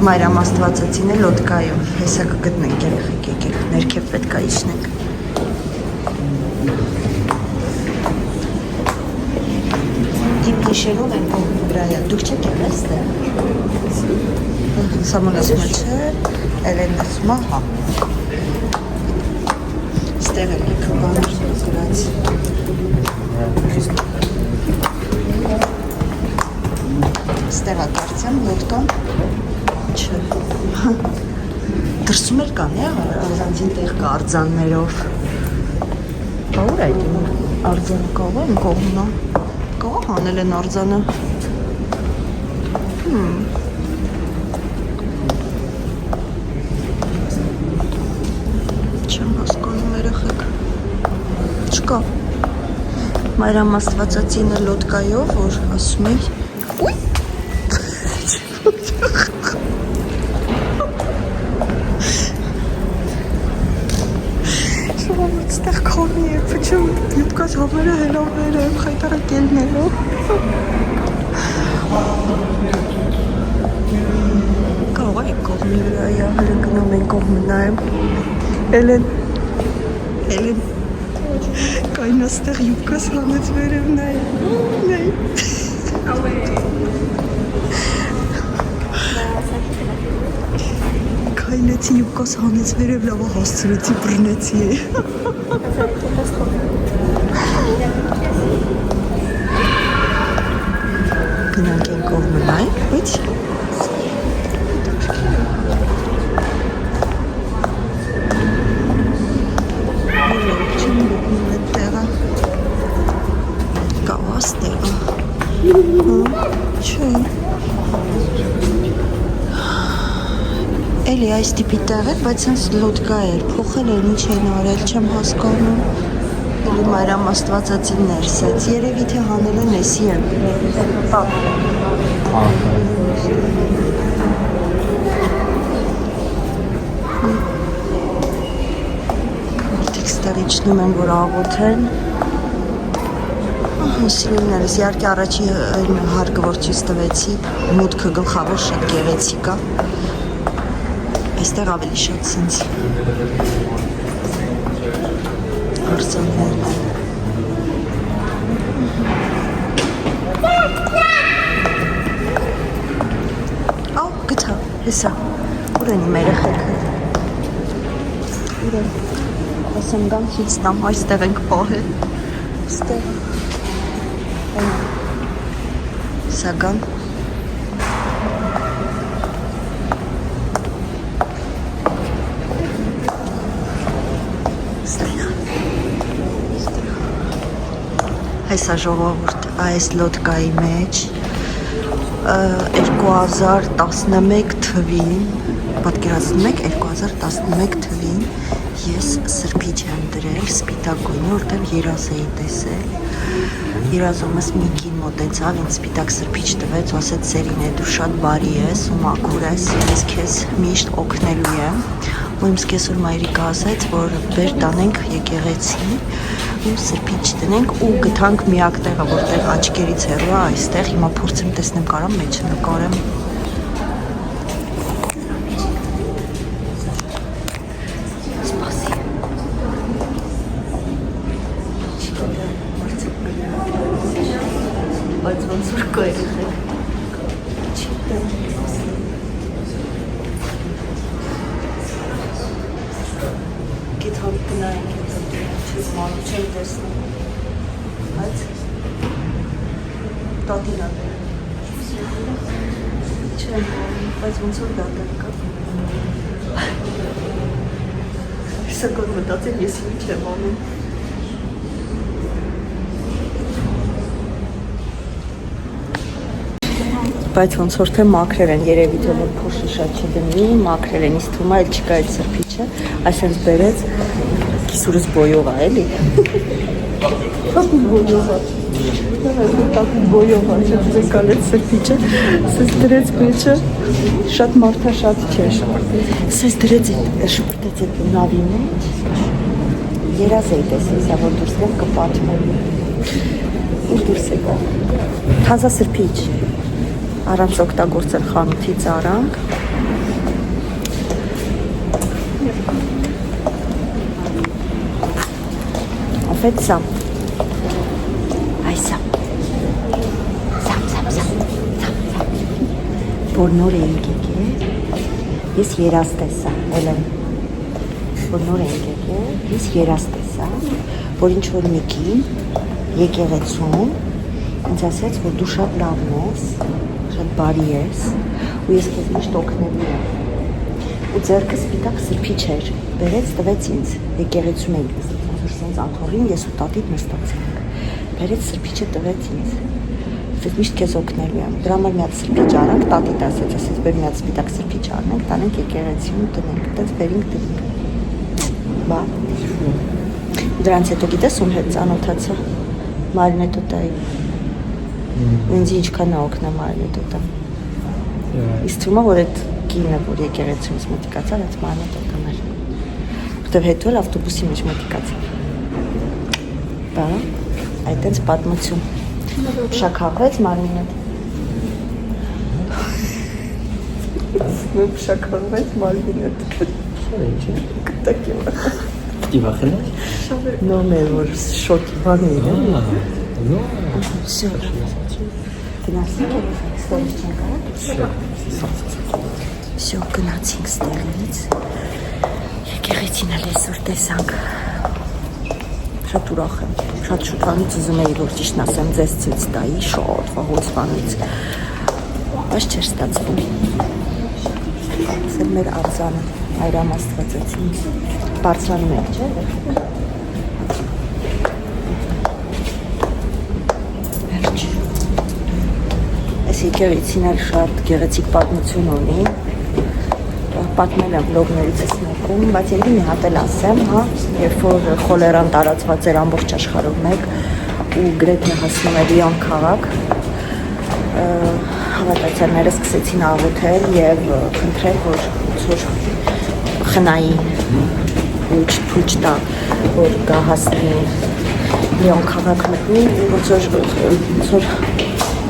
Մայրամ Աստվածածին է լոդկայով, հեսա կգտնենք երեխեք, եկեք, ներքև պետք է իջնենք։ Հիշելով են կողմի վրայա, դուք չեք եք այստեղ։ Սաման ասում է չէ, Էլեն ասում է հա։ Ստեղ էլ եք բաներ գրած։ Ստեղ է կարծեմ, լոտկան, չէ։ Դրսում էլ կան է, առանձին տեղ կա արձաններով։ Բա ուր այդ արձան կաղ են կողմնա։ Կող հանել են արձանը։ Չեմ հասկանում երեխեք։ Չկա։ Մայրամ Աստվածածինը լոդկայով, որ ասում էի։ Ուй։ Ստեղ քոնի է, փչում, յուբկաս համերը հելավներ եմ, խայտարակելներով։ Կարող է կողմի վրա է, հրը գնում են կողմը նայեմ։ Էլեն, կայն աստեղ յուբկաս հանեց վերև նայեմ, նայ։ Կայնեցի յուբկաս հանեց վերև լավա հասցրեցի, բրնեցի է։ Գնանք են կողմը նայ, ոչ։ Չեմ գտնում այդ տեղը։ Կավաս տեղը։ Չէ։ Էլի այս տիպի տեղ է, բայց հենց լոդկա էր, փոխել են, ինչ են արել, չեմ հասկանում։ Էլի Մայրամ Աստվածածին ներսեց, երևի թե հանել են էսի եմ։ Մարդիկ ստեղ իջնում են, որ աղոթեն։ Սիրելիներս, իհարկե առաջի հարկը, որ ցույց տվեցի, մուտքը գլխավոր շատ գեղեցիկ է։ Այստեղ ավելի շատ սենց արձաններն են։ Ա, գտա, հեսա, ուր են իմ երեխեքը։ Ուր են, ասեմ գան ցույց տամ, այստեղ ենք պահել։ Այստեղ։ Սա գան։ Հեսա ժողովուրդ, այս լոդկայի մեջ 2011 թվին Պատկերացնում եք 2011 թվին ես սրբիչ եմ դրել սպիտակ գույնի, որտեղ երազ էի տեսել։ Երազումս մի կին մոտեցավ, ինձ սպիտակ սրբիչ տվեց ու ասեց Սերինե դու շատ բարի ես ու մաքուր ես, ես քեզ միշտ օգնելու եմ։ Ու իմ սկեսուր մայրիկը ասեց, որ բեր տանենք եկեղեցի ու սրբիչ տնենք ու գտանք միակ տեղը, որտեղ աչքերից հեռու է այստեղ, հիմա փորձեմ տեսնեմ կարամ մեջը նկարեմ։ Բայց ոնց որ կա երեխեք։ Գիտ հոտ գնայինք չես մանու չեմ տեսնում։ Բայց տատին ադեր։ Չեմ մանու, բայց ոնց որ դատել կա։ Սակոն մտածել ես ինչ եմ անում։ Բայց ոնց որ թե մաքրել են, երևի թե որ փոշի շատ չդնի, մաքրել են, իսկ թվում է էլ չկա այդ սրբիչը, այսպես բերեց, կիսուրս բոյով է, էլի։ Տակուր բոյով է, տակուր բոյով է, շատ զեկալ այդ սրբիչը, սես դրեց մեջը, շատ մարդա շատ չէր, սես դրեց շպրտեց այդ նավի մեջ, երազ էի տեսել, սա որ դուրս գեմ կպատմեմ, ուր դուրս եկա, թազա սրբիչ, առանց օգտագործել խանութից արանք։ Ովետ սամ։ Այ սամ։ Սամ։ Որ նոր էինք եկել, ես երազ տեսա, Էլեն։ Որ նոր էինք եկել, ես երազ տեսա, որ ինչ որ մի կին եկեղեցում ինձ ասեց, որ դու շատ լավն ես, շատ բարի ես ու ես քեզ միշտ օգնելու եմ։ Ու ձեռքը սպիտակ սրբիչ էր, բերեց տվեց ինձ, եկեղեցում էինք նստած աթոռին, ես ու տատիդ նստացինք։ Բերեց սրբիչը տվեց ինձ։ Ասեց միշտ քեզ օգնելու եմ։ Դրա համար մի հատ սրբիչ արանք, տատիդ ասեց, բեր մի հատ սպիտակ սրբիչ առնենք, տանենք եկեղեցիում տնենք, այդպես բերինք տնենք։ Բա։ Դրանց հետո գիտես ում հետ ծանոթացա։ Մարինետոտայի։ Ինձ ինչքան է օգնում Մարինետոտը։ Իսկ թվում է, որ այդ կինը, որ եկեղեցումից մոտիկացավ, այդ Մարինետոտն էր։ Որտեվ հետո էլ ավտոբուսի մեջ մոտիկացավ։ Բա, այդտենց պատմություն։ Փշաքաղվեց Մարինետ։ Փշաքաղվեց Մարինետ։ Ինչ է։ Կտակ եմ։ Դիվախել է։ Նոմ է, որ շոկի բանի է։ Всё. Գնացինք ստորից չենք արել։ Всё, գնացինք ստեղից։ Եկեղեցին էլ այսօր տեսանք։ Շատ ուրախ եմ։ Շատ շուտանից ուզում էի, որ ճիշտն ասեմ, ձեզ ցույց տայի, շատ վաղուց բանից։ Բայց չէր ստացվում։ Սա մեր արձանը, այրամ աստվածեցին։ Բարձրանում եք, չէ՞։ Եկեղեցին էլ շատ գեղեցիկ պատմություն ունի, պատմել եմ վլոգներիցս մեկում, բայց երևի մի հատ էլ ասեմ, հա, երբ որ խոլերան տարածված էր ամբողջ աշխարհում մեկ ու գրեթե հասնում էր Լիոն քաղաք, հավատացյալները սկսեցին աղոթել եւ խնդրել, որ խնայի ու ցույց տա, որ գա հասնի Լիոն քաղաք մտնի, ոնց որ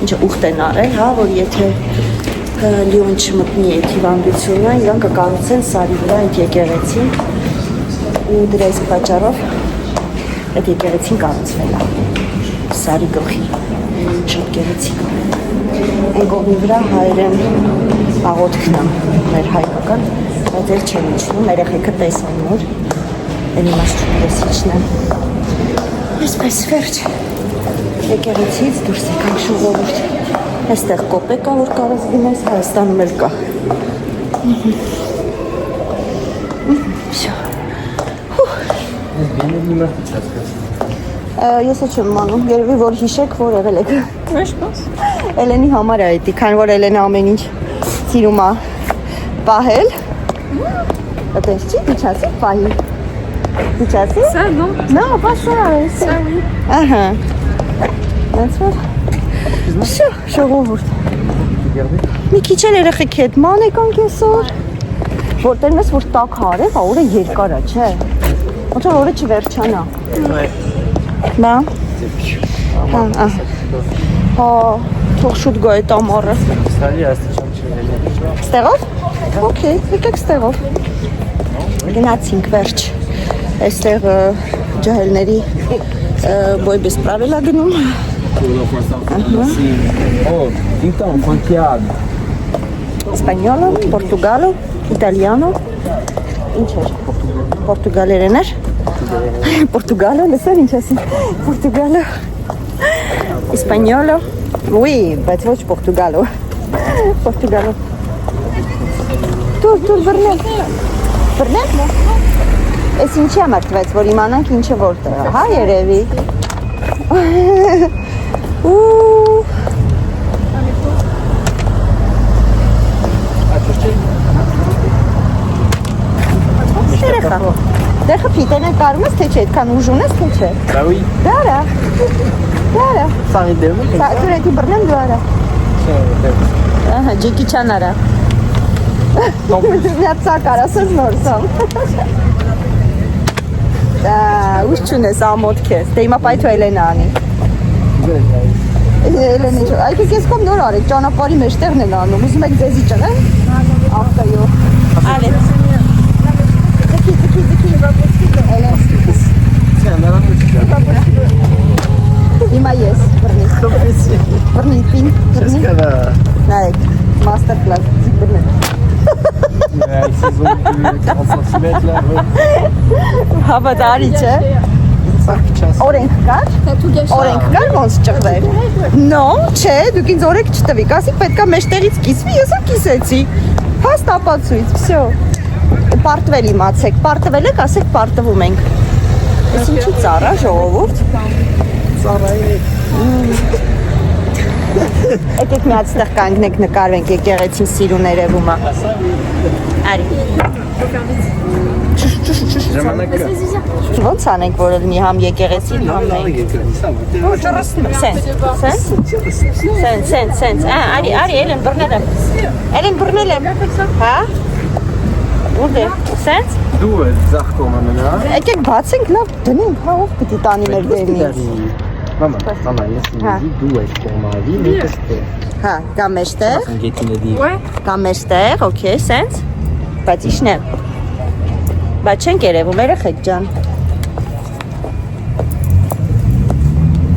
ինչ ուխտ են արել, հա, որ եթե Լիոն չմտնի այդ հիվանդությունը, իրան կկառուցեն սարի վրա այդ եկեղեցին ու դրա իսկ պատճառով այդ եկեղեցին կառուցվել է սարի գլխի, շատ գեղեցիկ է։ Այն կողմի վրա հայերեն աղոթքն է, մեր հայկական, բայց էլ չեն իջնում, երեխեքը տեսան նոր, են իմաստուն տեսիչն են։ Այսպես վերջ, եկեղեցից դուրս եկանք ժողովուրդ։ Այստեղ կոպե կա, որ կարես գնես, Հայաստանում էլ կա։ Всё։ Ես չեմ իմանում, երևի որ հիշեք, որ եղել եք։ Ouais, je pense. Էլենի համար է այդի, քանի որ Էլենը ամեն ինչ սիրում է պահել, Attends, tu chassis pas y. Tu chassis? Ça, non. Non, pas ça. Ça, oui. That's what. Շո, շողովուրդ։ Մի քիչ էլ երեխեք հետ ման եկանք այսօր։ Որտեղ մեզ որ տակ հարև, օրը երկար է, չէ։ Ոնց որ օրը չվերջանա։ Բա։ Հա, թող շուտ գա այդ ամառը։ Սալի աստիճան չլինի։ Ստեղով։ Okay, եկեք ստեղով։ Գնացինք վերջ։ Այստեղ ջահելների բոյ без правила գնում։ Oh, então, quantiado. Սպանյոլո, պորտուգալո, իտալիանո։ Ինչ էր։ Պորտուգալերեն էր։ Պորտուգալո, լսել ինչ ասի։ Պորտուգալո։ Իսպանյոլո։ Oui, բայց ոչ պորտուգալո։ Պորտուգալո։ Դուր բռնել։ Բռնել։ Էս ինչի համար տվեց, որ իմանանք ինչը որտեղ է, հա, երևի։ Երեխա, դե խփիտեն են կարում ես, թե չէ, այդքան ուժուն ես, թե չէ։ Bah oui. Դե արա, Ça arrive de moi. դուր էդի բռնեմ դու արա։ Ահա, ջեկի չան արա։ Միացակ արա, սыз նոր սամ։ Դա, ուշ չունես ամոտ կես, դե իմա պայթու Էլենա անի։ Էլենի չո, այդի կես կոմ նոր արեք, ճանապարի մեջտեղն են անում, ուզում եք ձեզի ճնեն, ավտայով։ Ալե։ Ձքի, Էլեն։ Tiens, on a Հիմա ես, բռնի։ Բռնի, պին, բռնի։ Նայեք, master class, ձիք բռնել։ Ils ont 40 cm là. Հավատարի չէ։ Օրենք կար։ Օրենք կար ոնց ճղվեր։ No, չէ, դուք ինձ օրենք չտվիք, ասիք պետքա մեջտեղից կիսվի, ես էլ կիսեցի։ Հաստ ապացույց, всё։ Պարտվել իմացեք, պարտվել եք, ասեք պարտվում ենք։ Ես ինչի ծառա, ժողովուրդ։ Ծառայի։ Եկեք մի հատ ստեղ կանգնենք նկարվենք եկեղեցին սիրուն երևում է։ Արի։ Ժամանակը։ Ոնց անենք, որ լինի համ եկեղեցին, համ մենք։ Սենց։ Արի, Էլեն բռնել եմ։ Էլեն բռնել եմ։ Հա։ Ուր է։ Սենց։ Դու ես ձախ կողմը։ Եկեք բացենք, լավ դնենք, հա ով պիտի տանի մեր դերնից։ Մամա, ես ինձ դու ես կողմավի, մեկը ստեղ։ Հա, կա մեջտեղ, Գետինը դի։ Ouais. կա մեջտեղ, okay, սենց։ Բայց իշն է։ Բայց չենք երևում, երեխեք ջան։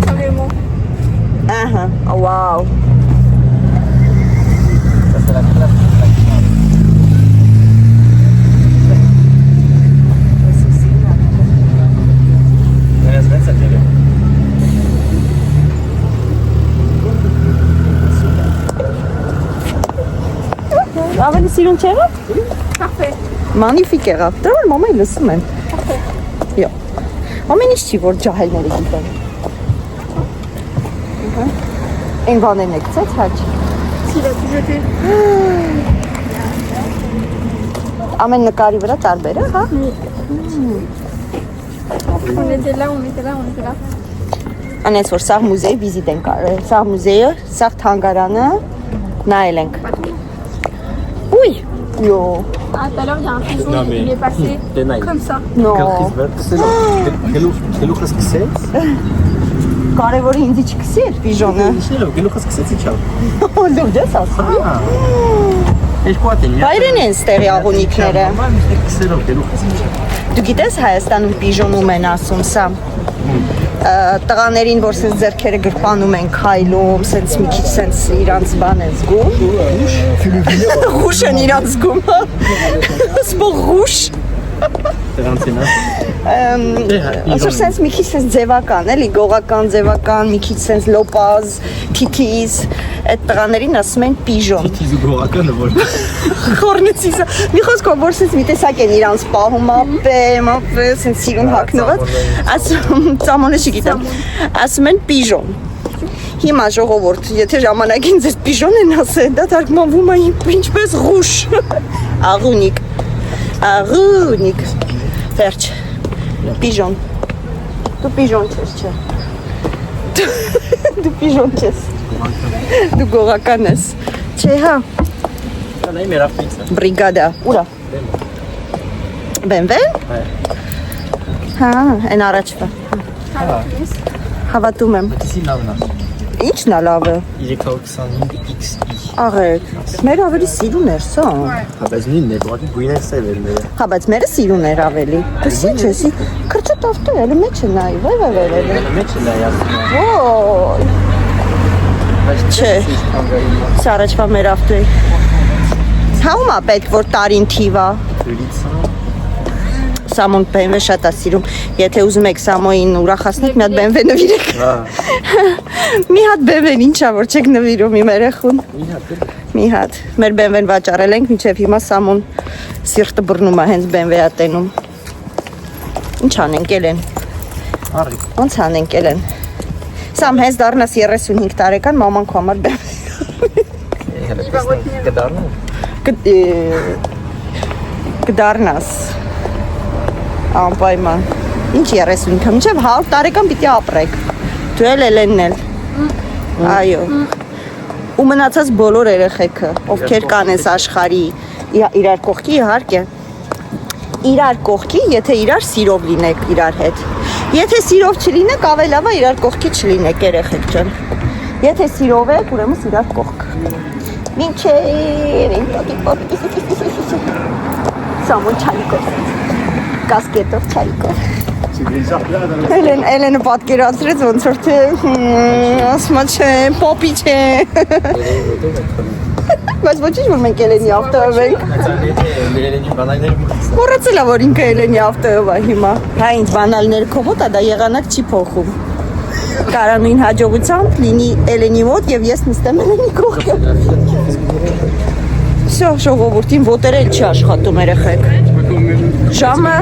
Carrément. Ահա, վաու։ Ça c'est la classe. Ավելի սիրուն չեղավ։ Parfait. Մանիֆիկ եղավ։ Դրա որ մամայի լսում են։ Յո։ Ամեն ինչ չի որ ջահելները գիտեն։ Այն բանեն եք ցած հաճ։ S'il a tout jeté. Ամեն նկարի վրա տարբեր է, հա։ On était là. Անես որ սաղ մուզեյ վիզիտ ենք արել։ Սաղ մուզեյը, սաղ թանգարանը նայել ենք։ Ուй, յո։ Ah, tout à l'heure, il y a un pigeon, Non, mais- il est passé T'es naïf. comme ça. Նո։ Գլուխս կսեց։ Կարևորը ինձ չկսի այդ պիժոնը։ Գլուխս կսեցի չավ։ Լավ դես ասա։ Ես կուատեն։ Բայրեն են ստեղի աղունիկները։ Կսելով գլուխս չավ։ Դու գիտես Հայաստանում պիժոնում են ասում սա։ Տղաներին, որ սենց ձեռքերը գրպանում են քայլում, սենց մի քիչ սենց իրանց բան են զգում։ Ռուշ են իրանց զգում։ Սպոր ռուշ։ Տրանցինա։ Ասում սենց մի քիչ սենց ձևական, էլի գողական ձևական, մի քիչ սենց լոպազ, թիթիզ, այդ տղաներին ասում են պիժոն։ Իզուգորականը որ։ Խորնեցիզը։ Մի խոսքով որ սենց մի տեսակ են իրանց պահում, ապե, սենց սիրուն հագնված, ասում ծամոնը չգիտեմ, ասում են պիժոն։ Հիմա ժողովուրդ, եթե ժամանակին ձեզ պիժոն են ասել, դա թարգմանվում է ինչպես ռուշ, աղունիկ։ Աղունիկ։ Վերջ։ Պիժոն։ Դու պիժոն չես, չէ։ Դու պիժոն չես։ Դու գողական ես։ Չէ, հա։ Դա մեր ավտոյից է։ Բրիգադա։ Ուրա։ BMW։ Հա, այն առաջվա։ Հավատում եմ։ Դիսի լավն է։ Ինչն է լավը։ 325XI։ Աղեք, մեր ավելի սիրուն էր սա։ Հա, բայց նույնն է, ուղղակի գույնը սև էր մերը։ Հա, բայց մերը սիրուն էր ավելի։ Դες ինչ ես, քրճոտ ավտո է, էլի մեջ է նայ, վայ։ Մեջ է լայացնում։ Ոյ։ Չէ, սա առաջվա մեր ավտոյի։ Հա ում է պետք, որ տարին թիվա։ Սամոն BMW շատ է սիրում։ Եթե ուզում եք Սամոյին ուրախացնեք, մի հատ BMW նվիրեք։ Մի հատ BMW-ն ինչա, որ չեք նվիրում իմ երեխուն։ Մի հատ։ Մեր BMW-ն վաճառել ենք, մինչև հիմա Սամոն սիրտը բռնում է հենց BMW-ա տենում։ Ինչ անենք Էլեն։ Արի։ Ոնց անենք Էլեն։ Սամ հենց դառնաս 35 տարեկան մաման քո համար BMW։ Կդառնու։ Կդառնաս։ Անպայման։ Ինչ 35-ը, մինչև 100 տարեկան պիտի ապրեք։ Դու էլ Էլենն էլ։ Այո։ Ու մնացած բոլոր երեխեքը, ովքեր կան այս աշխարհի իրար կողքի, իհարկե։ Իրար կողքի, եթե իրար սիրով լինեք իրար հետ։ Եթե սիրով չլինեք, ավելի լավ է իրար կողքի չլինեք երեխեք ջան։ Եթե սիրով եք, ուրեմն իրար կողք։ Մինչև Սամոն Չալիկով։ Կասկետով Չալիկով։ Էլենը պատկերացրեց ոնց որ թե ասма չէ, պոպի չէ։ Բայց ոչինչ որ մենք Էլենի ավտոյով ենք։ Մոռացել ա որ ինքը Էլենի ավտոյով է հիմա։ Հա ինձ բանալները քո մոտ է, դա եղանակ չի փոխում։ Կարա նույն հաջողությամբ լինի Էլենի մոտ եւ ես նստեմ Էլենի կողքը։ Всё, ժողովրդին ոտերը չի աշխատում երեխեք։ Ժամը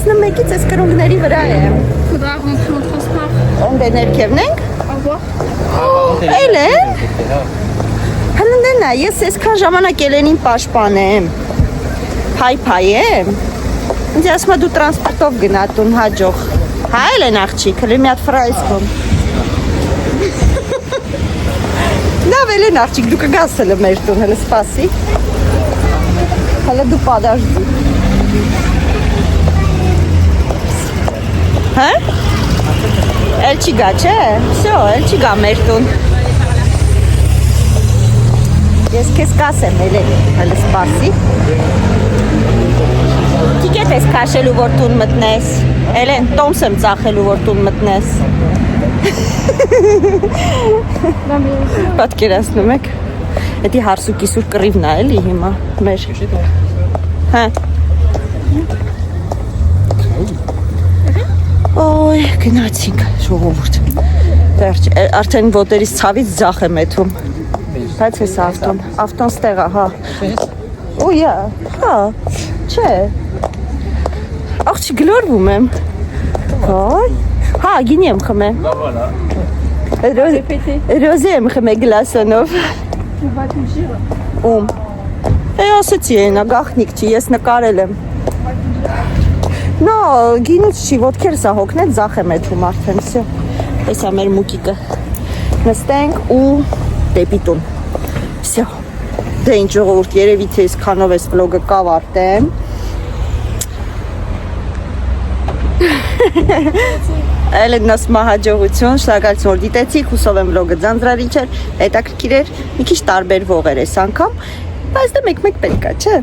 11-ից այս կրունկների վրա եմ։ Ոնց ներքևն ենք։ Էլեն։ Հələ ես այսքան ժամանակ Էլենին պաշտպանեմ։ Փայփայեմ։ Ինձ ասում է դու տրանսպորտով գնա տուն հաջող։ Հա Էլեն աղջիկ, հələ մի հատ ֆրայս կոմ։ Լավ Էլեն աղջիկ, դու կգաս հələ մեր տուն, հələ սպասի։ Հələ դու պատաժդի։ Հա? Էլ չի գա, չէ? Всё, էլ չի գա մեր տուն։ Ես քեզ կասեմ, Էլեն, հələ սպասի։ Տիկետ ես քաշելու որ տուն մտնես։ Էլեն, տոմս եմ ծախելու որ տուն մտնես։ Պատկերացնում եք։ Էդի հարսուկիսուր կռիվն է էլի հիմա մեր։ Հա։ Ոյ, գնացինք ժողովուրդ։ Վերջ, արդեն ոտերից ցավից ձախ եմ եթում։ Բայց էս ավտոն ստեղ է, հա։ Օյա, հա։ Չէ։ Աղջի գլորվում եմ։ Ոյ։ Հա, գինի եմ խմեմ։ Ռոզի եմ խմե գլասոնով։ Ում։ Ասեցի ենա, գախնիկ չի, ես նկարել եմ։ Նո, գինուց չի, ոտքերս է հոգնեց, ձախ եմ եթում արդեն, всё։ Այս է մեր մուկիկը։ Նստենք ու դեպի տուն։ Всё։ Դե ինչ ժողովուրդ, երևի թե այսքանով այս վլոգը կավարտեմ։ Էլենն ասում է հաջողություն, շնորհակալություն որ դիտեցիք, հուսով եմ վլոգը ձանձրալի չէր, հետաքրքիր էր, մի քիչ տարբերվող էր այս անգամ, բայց դե մեկ-մեկ պետք է, չէ՞։